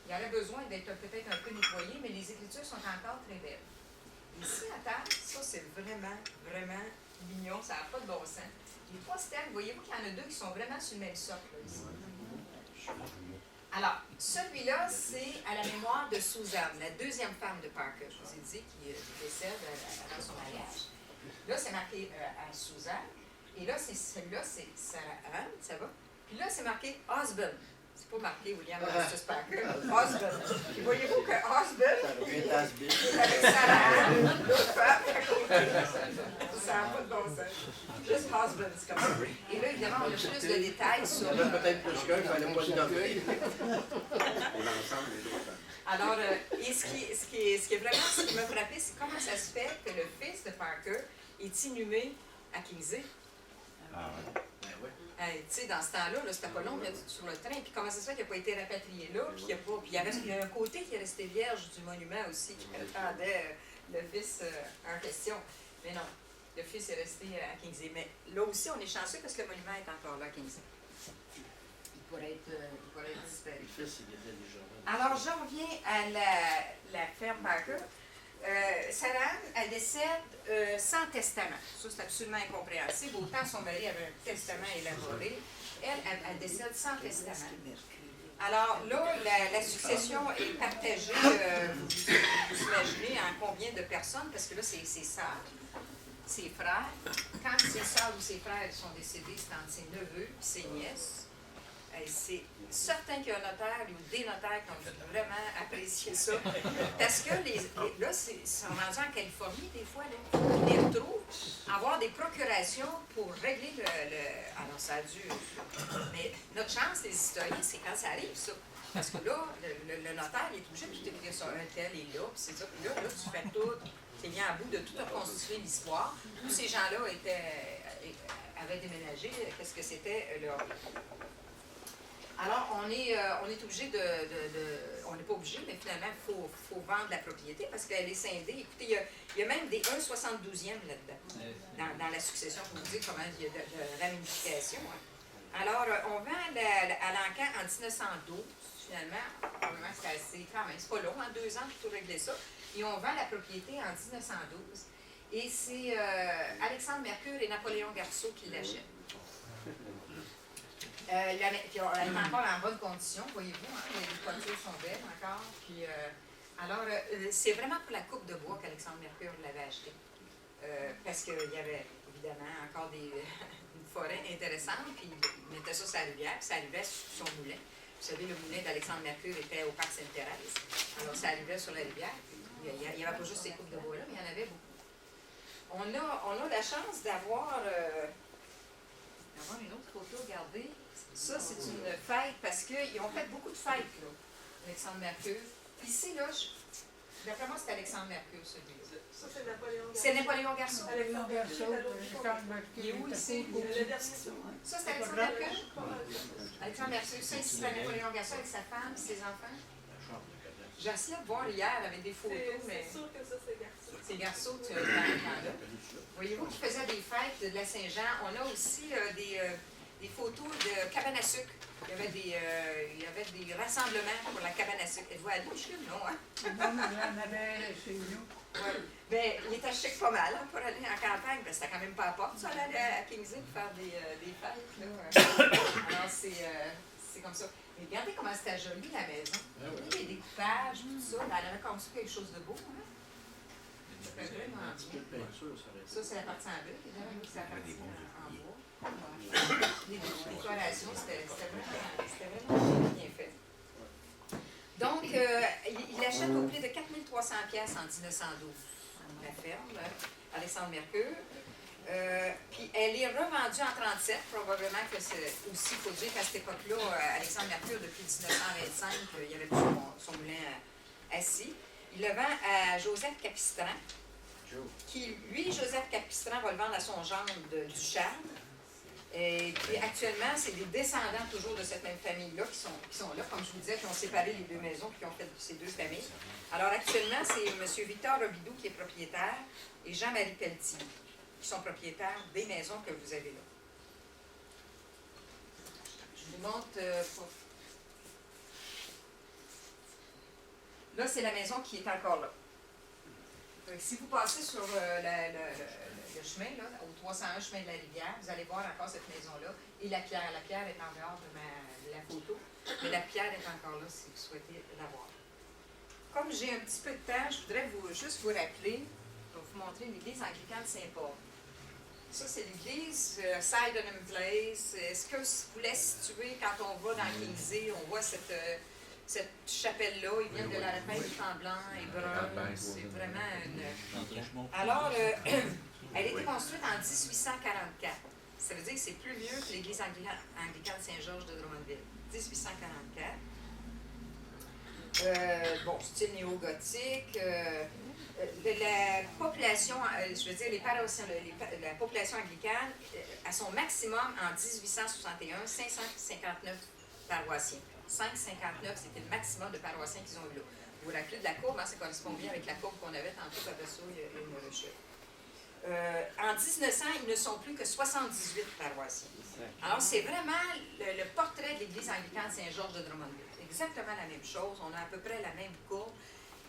Il aurait besoin d'être peut-être un peu nettoyé, mais les écritures sont encore très belles. Ici, à terre, ça, c'est vraiment, vraiment mignon. Ça n'a pas de bon sens. Les 3 stèles, voyez-vous qu'il y en a 2 qui sont vraiment sur le même socle, là, ici. Alors, celui-là, c'est à la mémoire de Susan, la deuxième femme de Parker, je vous ai dit, qui décède avant son mariage. Là, c'est marqué à Susan. Et là, celui-là, c'est Sarah Ann, ça va? Puis là, c'est marqué husband. C'est pas marqué William Augustus Parker. Husband. Puis voyez-vous que husband, il est avec Sarah, l'autre femme. Ça n'a pas de bon sens. Juste husband, c'est comme ça. Et là, évidemment, on a plus de détails sur... Peut-être plus qu'un, il fallait pas le nommer. On a ensemble les deux. Alors, et ce qui est vraiment, ce qui m'a frappé, c'est comment ça se fait que le fils de Parker est inhumé à Kingsley. Ah ouais. Ben ouais. Tu sais, dans ce temps-là, -là, c'était pas long d'être sur le train. Puis comment ça se fait qu'il n'a pas été rapatrié là? Puis il y a un côté qui est resté vierge du monument aussi, qui attendait le fils en question. Mais non, le fils est resté à Kingsley. Mais là aussi, on est chanceux parce que le monument est encore là à Kingsley. Il pourrait être disparu. Le fils, il était déjà là. Alors, j'en reviens à la ferme Parker. Sarah, elle décède sans testament. Ça, c'est absolument incompréhensible. Autant son mari avait un testament élaboré, elle décède sans testament. Alors là, la succession est partagée, vous imaginez, en combien de personnes, parce que là, c'est ses sœurs, ses frères. Quand ses sœurs ou ses frères sont décédés, c'est entre ses neveux et ses nièces. C'est certain qu'il y a un notaire ou des notaires qui ont vraiment apprécié ça. Parce que là, ils sont rendus en Californie, des fois, là, ils les retrouvent, avoir des procurations pour régler alors, ça a dû. Mais notre chance, les historiens, c'est quand ça arrive, ça. Parce que là, le notaire, il est obligé de tout écrire sur un tel et là, puis c'est ça. Puis là, tu fais tout, tu es mis à bout de tout reconstituer l'histoire. Tous ces gens-là avaient déménagé, qu'est-ce que c'était leur vie. Alors, on est obligé on n'est pas obligé, mais finalement, il faut vendre la propriété parce qu'elle est scindée. Écoutez, il y a même des 1/72e là-dedans, dans la succession, pour vous dire comment il y a de ramifications. Hein. Alors, on vend à l'encan en 1912, finalement, probablement c'est assez, quand même, c'est pas long, en 2 ans pour tout régler ça. Et on vend la propriété en 1912. Et c'est Alexandre Mercure et Napoléon Garceau qui l'achètent. Elle est encore en bonne condition, voyez-vous, hein, les toitures sont belles encore. Puis, alors, c'est vraiment pour la coupe de bois qu'Alexandre Mercure l'avait acheté. Parce qu'il y avait évidemment encore une forêt intéressante, puis il mettait ça sur la rivière, puis ça arrivait sur son moulin. Vous savez, le moulin d'Alexandre Mercure était au parc Sainte-Thérèse. Alors, ça arrivait sur la rivière. Il n'y avait pas juste ces coupes de bois-là, mais il y en avait beaucoup. On a la chance d'avoir une autre photo, regardez. Ça, c'est une fête, parce qu'ils ont fait beaucoup de fêtes, là, Alexandre Mercure. Ici, là, d'après moi, c'est Alexandre Mercure, celui-là. Ça, c'est Napoléon Garceau. C'est Napoléon Garceau. Alexandre Garceau, Il est où ici? Ça, c'est Alexandre Mercure? Alexandre Mercure, ça, ici, c'est Napoléon Garceau avec sa femme et ses enfants. J'ai essayé de voir hier avec des photos, mais... C'est sûr que ça, c'est Garceau. C'est Garceau, dans le temps-là. Voyez-vous qu'il faisait des fêtes de la Saint-Jean. On a aussi des photos de cabane à sucre. Il y avait des rassemblements pour la cabane à sucre. Êtes-vous allé au CHUM, non? Hein? Non, mais il y en avait chez nous. Ouais. Ben, il était chic pas mal hein, pour aller en campagne, parce que c'était quand même pas à porte, ça, aller à Kingsley pour faire des fêtes. Là. Alors, c'est comme ça. Mais regardez comment c'était joli, la maison. Il y a des découpages, tout ça. Ben, elle avait comme ça quelque chose de beau. Hein? Ça fait vraiment bien. Ça, c'est la partie en bleu, évidemment. C'est la partie en bois. Les décorations, c'était vraiment bien fait. Donc, il achète au prix de 4 300 pièces en 1912, la ferme, Alexandre Mercure. Puis elle est revendue en 1937, probablement que c'est aussi, il faut dire qu'à cette époque-là, Alexandre Mercure, depuis 1925, il avait plus son moulin assis. Il le vend à Joseph Capistran, qui, lui, Joseph Capistran, va le vendre à son gendre du Charme. Et puis actuellement, c'est des descendants toujours de cette même famille-là qui sont là, comme je vous disais, qui ont séparé les deux maisons, qui ont fait ces deux familles. Alors actuellement, c'est M. Victor Robidoux qui est propriétaire et Jean-Marie Pelletier qui sont propriétaires des maisons que vous avez là. Je vous montre. Là, c'est la maison qui est encore là. Donc, si vous passez sur le chemin, là, au 301 chemin de la rivière, vous allez voir encore cette maison-là. Et la pierre. La pierre est en dehors de la photo, mais la pierre est encore là si vous souhaitez la voir. Comme j'ai un petit peu de temps, je voudrais juste vous rappeler, je vais vous montrer l'église anglicane Saint-Paul. Ça, c'est l'église, Sydenham Place. Est-ce que vous laissez situer, quand on va dans Kingsley, on voit cette chapelle-là, ils viennent de la repeindre en blanc et brun. C'est vraiment une... Alors, elle a été construite en 1844. Ça veut dire que c'est plus vieux que l'église anglicane Saint-Georges de Drummondville. 1844. Bon, style néo-gothique. La population, je veux dire, les paroissiens, la population anglicane, à son maximum en 1861, 559 paroissiens. 559, c'était le maximum de paroissiens qu'ils ont eu là. Vous vous rappelez de la courbe, hein, ça correspond bien avec la courbe qu'on avait tantôt, après ça, il y a une rechute. En 1900, ils ne sont plus que 78 paroissiens. Alors, c'est vraiment le portrait de l'église anglicane Saint-Georges de Drummondville. Exactement la même chose, on a à peu près la même courbe.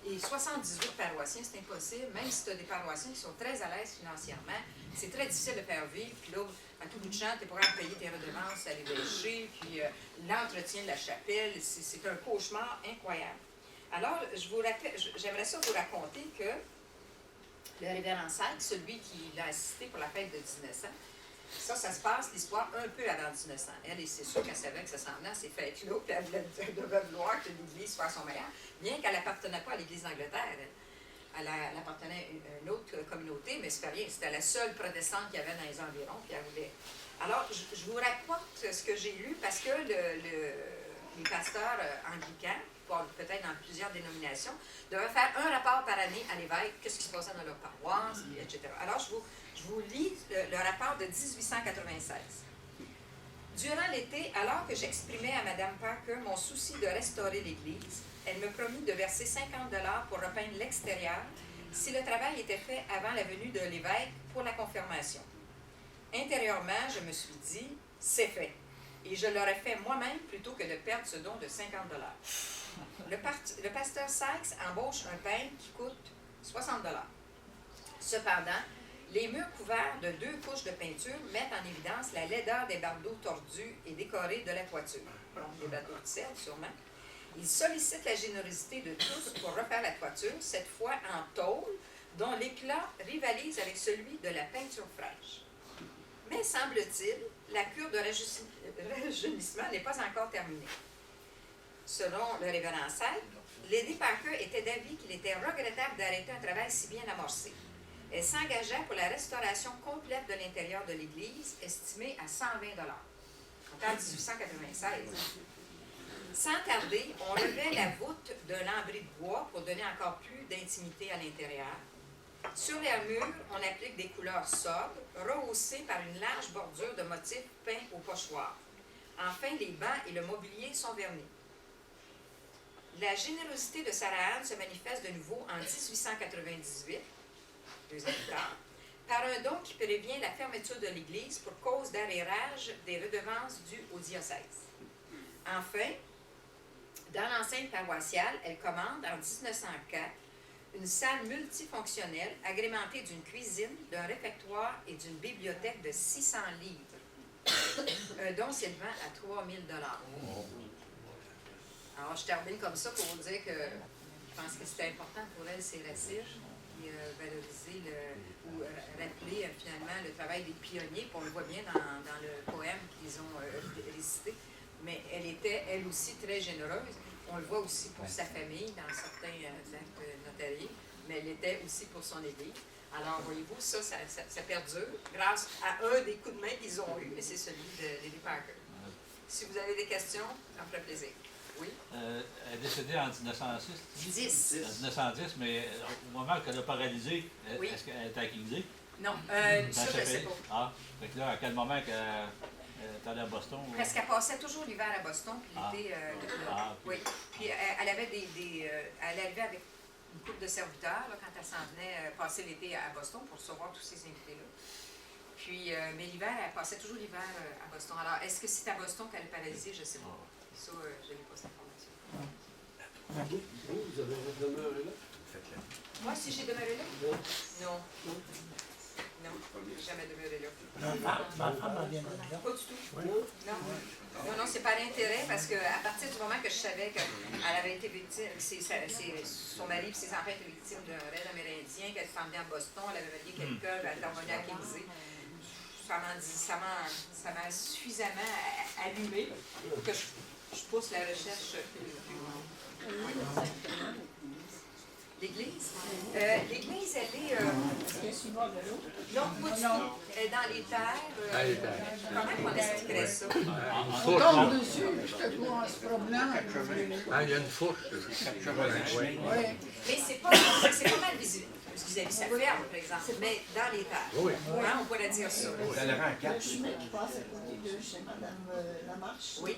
Et 78 paroissiens, c'est impossible, même si tu as des paroissiens qui sont très à l'aise financièrement, c'est très difficile de faire vivre. Puis là, à tout bout de champ, tu es pour payer tes redevances à l'évêché, puis l'entretien de la chapelle, c'est un cauchemar incroyable. Alors, j'aimerais ça vous raconter que le révérend Sykes, celui qui l'a assisté pour la fête de 1900, ça se passe l'histoire un peu avant 1900. Elle, c'est sûr qu'elle savait que ça s'en venait à ces fêtes-là, puis elle devait vouloir que l'Église soit à son meilleur, bien qu'elle n'appartenait pas à l'Église d'Angleterre. Elle appartenait à une autre communauté, mais c'est pas rien. C'était la seule protestante qu'il y avait dans les environs, puis elle voulait. Alors, je vous rapporte ce que j'ai lu, parce que les pasteurs anglicans, peut-être dans plusieurs dénominations, devaient faire un rapport par année à l'évêque, qu'est-ce qui se passait dans leur paroisse, etc. Alors, je vous lis le rapport de 1896. Durant l'été, alors que j'exprimais à Mme Parker mon souci de restaurer l'Église, elle me promit de verser 50 $ pour repeindre l'extérieur si le travail était fait avant la venue de l'évêque pour la confirmation. Intérieurement, je me suis dit, c'est fait. Et je l'aurais fait moi-même plutôt que de perdre ce don de 50 $. Le pasteur Sykes embauche un peintre qui coûte 60 $. Cependant, les murs couverts de 2 couches de peinture mettent en évidence la laideur des bardeaux tordus et décorés de la toiture. Donc, des bateaux de sel, sûrement. Il sollicite la générosité de tous pour refaire la toiture, cette fois en tôle, dont l'éclat rivalise avec celui de la peinture fraîche. Mais semble-t-il, la cure de rajeunissement n'est pas encore terminée. Selon le révérend Sykes, Lady Parker était d'avis qu'il était regrettable d'arrêter un travail si bien amorcé. Elle s'engagea pour la restauration complète de l'intérieur de l'Église, estimée à 120 $. On parle de 1896. Sans tarder, on levait la voûte d'un lambris de bois pour donner encore plus d'intimité à l'intérieur. Sur les murs, on applique des couleurs sobres, rehaussées par une large bordure de motifs peints au pochoir. Enfin, les bancs et le mobilier sont vernis. La générosité de Sarah Anne se manifeste de nouveau en 1898, 2 ans plus tard, par un don qui prévient la fermeture de l'Église pour cause d'arrérage des redevances dues au diocèse. Enfin, dans l'enceinte paroissiale, elle commande en 1904 une salle multifonctionnelle agrémentée d'une cuisine, d'un réfectoire et d'une bibliothèque de 600 livres, un don s'élevant à 3 000 $. Alors, je termine comme ça pour vous dire que je pense que c'était important pour elle, ces racines, et valoriser ou rappeler finalement le travail des pionniers, puis on le voit bien dans le poème qu'ils ont récité. Mais elle était, elle aussi, très généreuse. On le voit aussi pour sa famille dans certains actes notariés, mais elle était aussi pour son Église. Alors, voyez-vous, ça perdure grâce à un des coups de main qu'ils ont eu, et c'est celui de Lady Parker. Si vous avez des questions, ça me ferait plaisir. Oui? Elle est décédée en 1906. 10. En 1910, mais au moment qu'elle a paralysé, Oui. est-ce qu'elle était à Kingsley? Non, ça, je ne sais pas. Ah, fait que là, à quel moment qu'elle est allée à Boston? Parce qu'elle passait toujours l'hiver à Boston, puis l'été, Ah, oui. Puis elle avait elle arrivait avec une couple de serviteurs là, quand elle s'en venait passer l'été à Boston pour recevoir tous ces invités-là. Puis, mais l'hiver, elle passait toujours l'hiver à Boston. Alors, est-ce que c'est à Boston qu'elle est paralysée? Je ne sais pas. Ça, je n'ai pas cette information. Vous avez demeuré là? Faites-le. Moi, si j'ai demeuré là? Non. Non, j'ai jamais demeuré là. Ma femme vient de là. Pas du tout. Non, c'est par intérêt, parce qu'à partir du moment que je savais qu'elle avait été victime, son mari et ses enfants étaient victimes d'un raid amérindien, qu'elle s'en venait à Boston, elle avait marié quelqu'un, elle était revenue à Kingsley. ça m'a suffisamment allumé pour que je pousse la recherche plus loin. L'église? L'église, elle est... Est-ce qu'elle est sur le bord de l'eau? non, pas du tout. Elle est dans les terres. Dans les terres. Comment on expliquerait ça? On tombe dessus, je te vois en se promenant. Ah, il y a une fourche. Oui. Mais c'est pas mal visible. Vis-à-vis sa ferme, par exemple, mais dans les terres. Oui. Hein, on pourrait dire ça. Le chemin qui passe à côté de chez Madame Lamarche. Oui.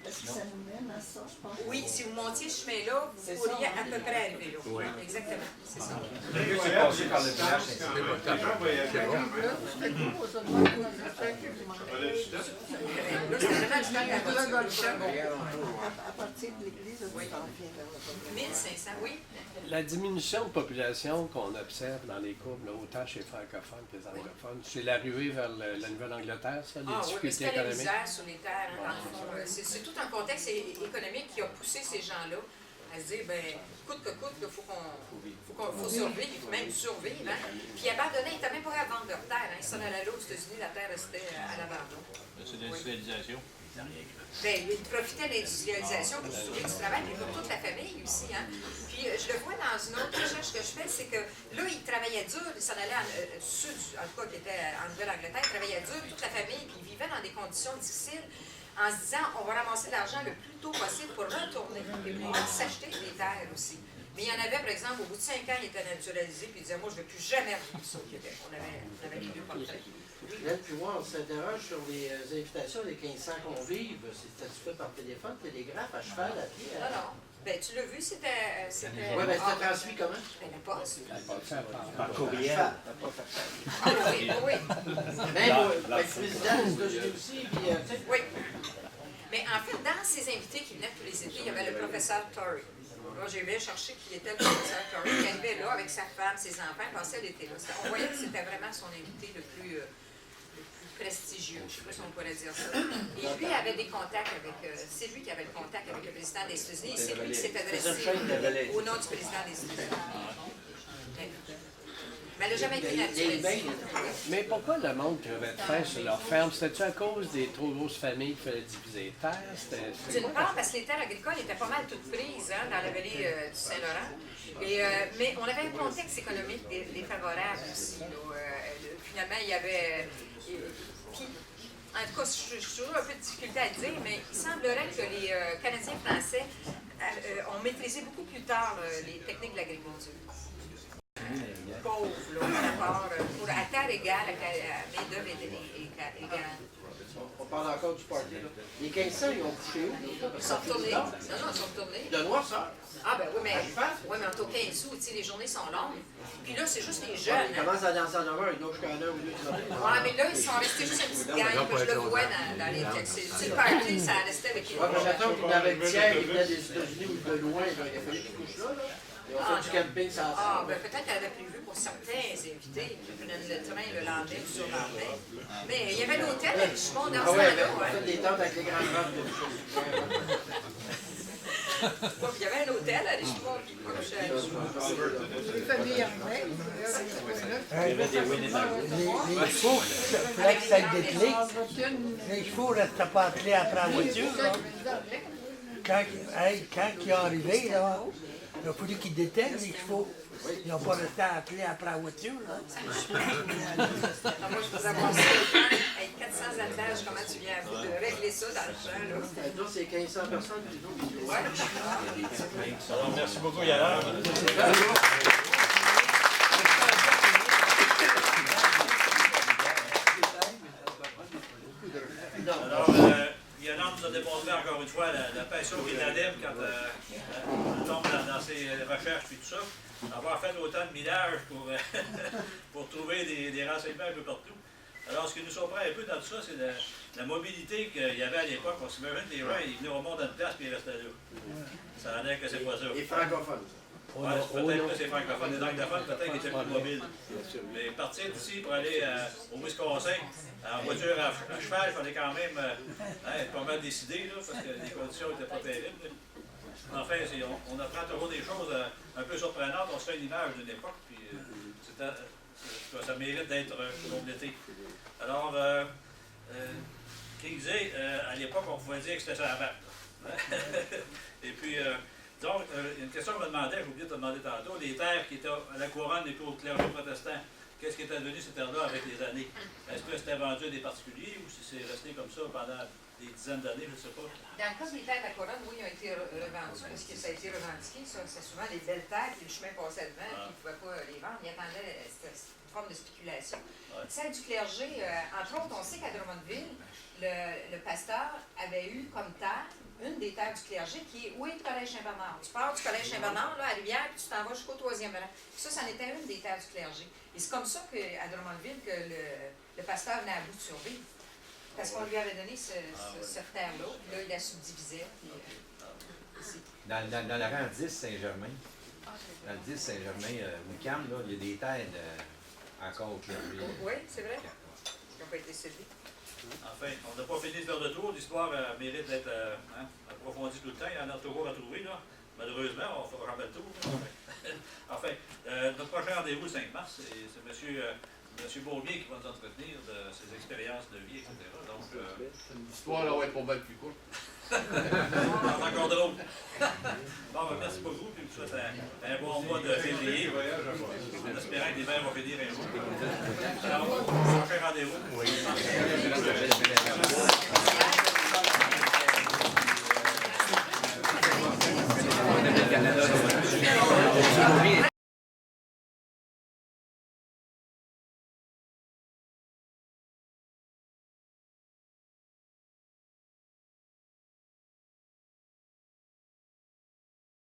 Est-ce que ça nous mène à ça, je pense? Oui, si vous montiez ce chemin-là, vous pourriez à peu près arriver là. Oui. Exactement, c'est ça. C'est passé par le village, c'est C'est pas top. C'est bon. C'était court, ça doit être dans le sac que je m'en Là, c'est vraiment du temps de la voiture. À partir de l'église, on s'en vient vers le 1500, oui. La diminution de population qu'on observe dans les couples, là, autant chez les francophones que les anglophones, c'est la ruée vers la Nouvelle-Angleterre, ça, les Ah oui, mais difficultés c'était la économiques. misère sur les terres, hein, dans le fond. C'est tout un contexte économique qui a poussé ces gens-là à se dire, ben, coûte que coûte, il faut survivre, même survivre. Hein. Puis abandonner, ils n'étaient même pas à vendre leur terre. Hein. Ils s'en allaient là aux États-Unis, la terre restait à l'abandon. C'est l'industrialisation. Ben, ils profitaient de l'industrialisation pour se trouver du travail, mais pour toute la famille aussi. Hein. Puis je le vois dans une autre recherche que je fais, c'est que là, ils travaillaient dur, ils s'en allaient du sud, en tout cas, qui était en Nouvelle-Angleterre, ils travaillaient dur, toute la famille, puis ils vivaient dans des conditions difficiles, en se disant, on va ramasser de l'argent le plus tôt possible pour retourner et pouvoir s'acheter des terres aussi. Mais il y en avait, par exemple, au bout de 5 ans, ils étaient naturalisés, puis ils disaient, moi, je ne veux plus jamais revivre ça au Québec. On avait les deux portraits. Là, puis moi, on s'interroge sur les invitations des 1500 convives. C'était fait par téléphone, télégraphe, à cheval, à pied. Non, non. Ben, tu l'as vu, c'était... Oui, mais c'était transmis comment? Ben, la poste. par courriel. Ah oui, oui. Même le président des États-Unis aussi. Puis, Oui. Mais en fait, dans ces invités qui venaient tous les étés, il y avait le professeur Torrey. Moi, j'ai bien cherché qui était le professeur Torrey, qui arrivait là avec sa femme, ses enfants, il pensait qu'elle était là. On voyait que c'était vraiment son invité le plus prestigieux, je ne sais pas si on pourrait dire ça. Et lui avait des contacts avec, c'est lui qui avait le contact avec le président des États-Unis, et c'est lui qui s'est adressé au nom du président des États-Unis. Mais elle n'a jamais été naturelle. Mais pourquoi le monde crevait de faim sur leur ferme? C'était-tu à cause des trop grosses familles qui faisaient diviser les terres? D'une part, parce que les terres agricoles étaient pas mal toutes prises hein, dans la vallée du Saint-Laurent. Mais on avait un contexte économique défavorable aussi. Là. Finalement, il y avait... en tout cas, j'ai toujours un peu de difficulté à le dire, mais il semblerait que les Canadiens français ont maîtrisé beaucoup plus tard les techniques de l'agriculture. Pauvre, là, par rapport à terre égale, à main-d'œuvre égale. on parle encore du party. Là. Les 1500, ils ont couché où? Ils sont retournés. Non, ils sont retournés. De Noirceur. Ah, ben oui, mais on est au 15 sous, tu sais, les journées sont longues. Puis là, c'est juste les jeunes. Ils commencent à danser à 9 h, ils n'ont jusqu'à 1 h ou 2 h. Ouais, mais là, ils sont restés juste une petite gang, puis je le vois dans les textes. Tu sais, le party, ça restait avec les Ouais, mais j'attends qu'il y en avait Pierre, il venait des États-Unis ou de loin, là. Il a fallu qu'ils couchent là. Ils ont fait du camping sans ça. Ah, ben peut-être qu'elle avait prévu pour certains invités qui prenaient le train le lendemain ou sur le lendemain. Mais il y avait l'hôtel à Richemont dans ce Ah ouais, mais temps-là. on fait des tentes avec les grandes rampes de Il y avait un hôtel à Richemont qui couchait. Les familles anglaises, Les chevaux, il fallait que ça déclic. Les chevaux ne restaient pas attelés après la voiture. Là. Quand ils sont arrivés, là, il a fallu qu'ils déteignent les chevaux. Ils n'ont pas resté attelés après la voiture. Là. Moi, je vous avance ça. Avec 400 attaches, comment tu viens à bout de régler ça dans le champ, là? Donc, c'est 1500 personnes, puis nous, Ouais. Alors, merci beaucoup, Yann. Alors, Yolande nous a démontré encore une fois la passion qu'il adhère quand elle tombe dans ses recherches et tout ça. Avoir fait autant de millage pour trouver des renseignements un peu partout. Alors, ce qui nous surprend un peu dans tout ça, c'est la mobilité qu'il y avait à l'époque. On s'imagine des gens, ils venaient au monde en place et ils restaient là. Ça a l'air que c'est pas ça. les francophones. Ouais, peut-être que c'est francophone, les anglophones, peut-être qu'ils étaient plus mobiles. Mais partir d'ici pour aller au Wisconsin, en voiture à cheval, il fallait quand même être pas mal décidé, là, parce que les conditions n'étaient pas terribles. Enfin, on apprend toujours des choses un peu surprenantes, on se fait une image d'une époque, puis ça mérite d'être complété. Alors, Kingsley, à l'époque, on pouvait dire que c'était ça la map. Et puis, donc, une question qu'on me demandait, j'ai oublié de te demander tantôt, les terres qui étaient à la couronne et puis au clergé protestant, qu'est-ce qui est devenu ces terres-là avec les années? Est-ce que c'était vendu à des particuliers ou si c'est resté comme ça pendant des dizaines d'années, je ne sais pas? Dans le cas des terres de la couronne, oui, ils ont été revendus parce que ça a été revendiqué. Ça, c'est souvent des belles terres, puis le chemin passait devant, puis ils ne pouvaient pas les vendre. Ils attendaient, c'était une forme de spéculation. Ouais. Celle du clergé, entre autres, on sait qu'à Drummondville, le pasteur avait eu comme terre une des terres du clergé qui est où est le Collège Saint-Bernard. Tu pars du Collège Saint-Bernard, là, à Rivière, puis tu t'en vas jusqu'au 3e rang. Ça, c'en était une des terres du clergé. Et c'est comme ça qu'à Drummondville que le pasteur venait à bout de survivre. Parce qu'on lui avait donné cette terre-là, puis là, il la subdivisait. Puis, Dans le rang 10 Saint-Germain, dans le 10 Saint-Germain, Wickham, là, il y a des terres encore au clergé. oui, c'est vrai. Ils n'ont pas été cédés. Enfin, on n'a pas fini de faire le tour. L'histoire mérite d'être approfondie tout le temps. Il y en a toujours à trouver, là. Malheureusement, on ne fera jamais le tour. Enfin, notre prochain rendez-vous le 5 mars, c'est M. Beaumier qui va nous entretenir de ses expériences de vie, etc. Donc, L'histoire là va être pas mal plus courte. encore d'autres. Bon, ben, merci beaucoup. Puis je vous souhaite un bon mois de février. En espérant que l'hiver va finir un jour. Alors, prochain rendez-vous. Canada.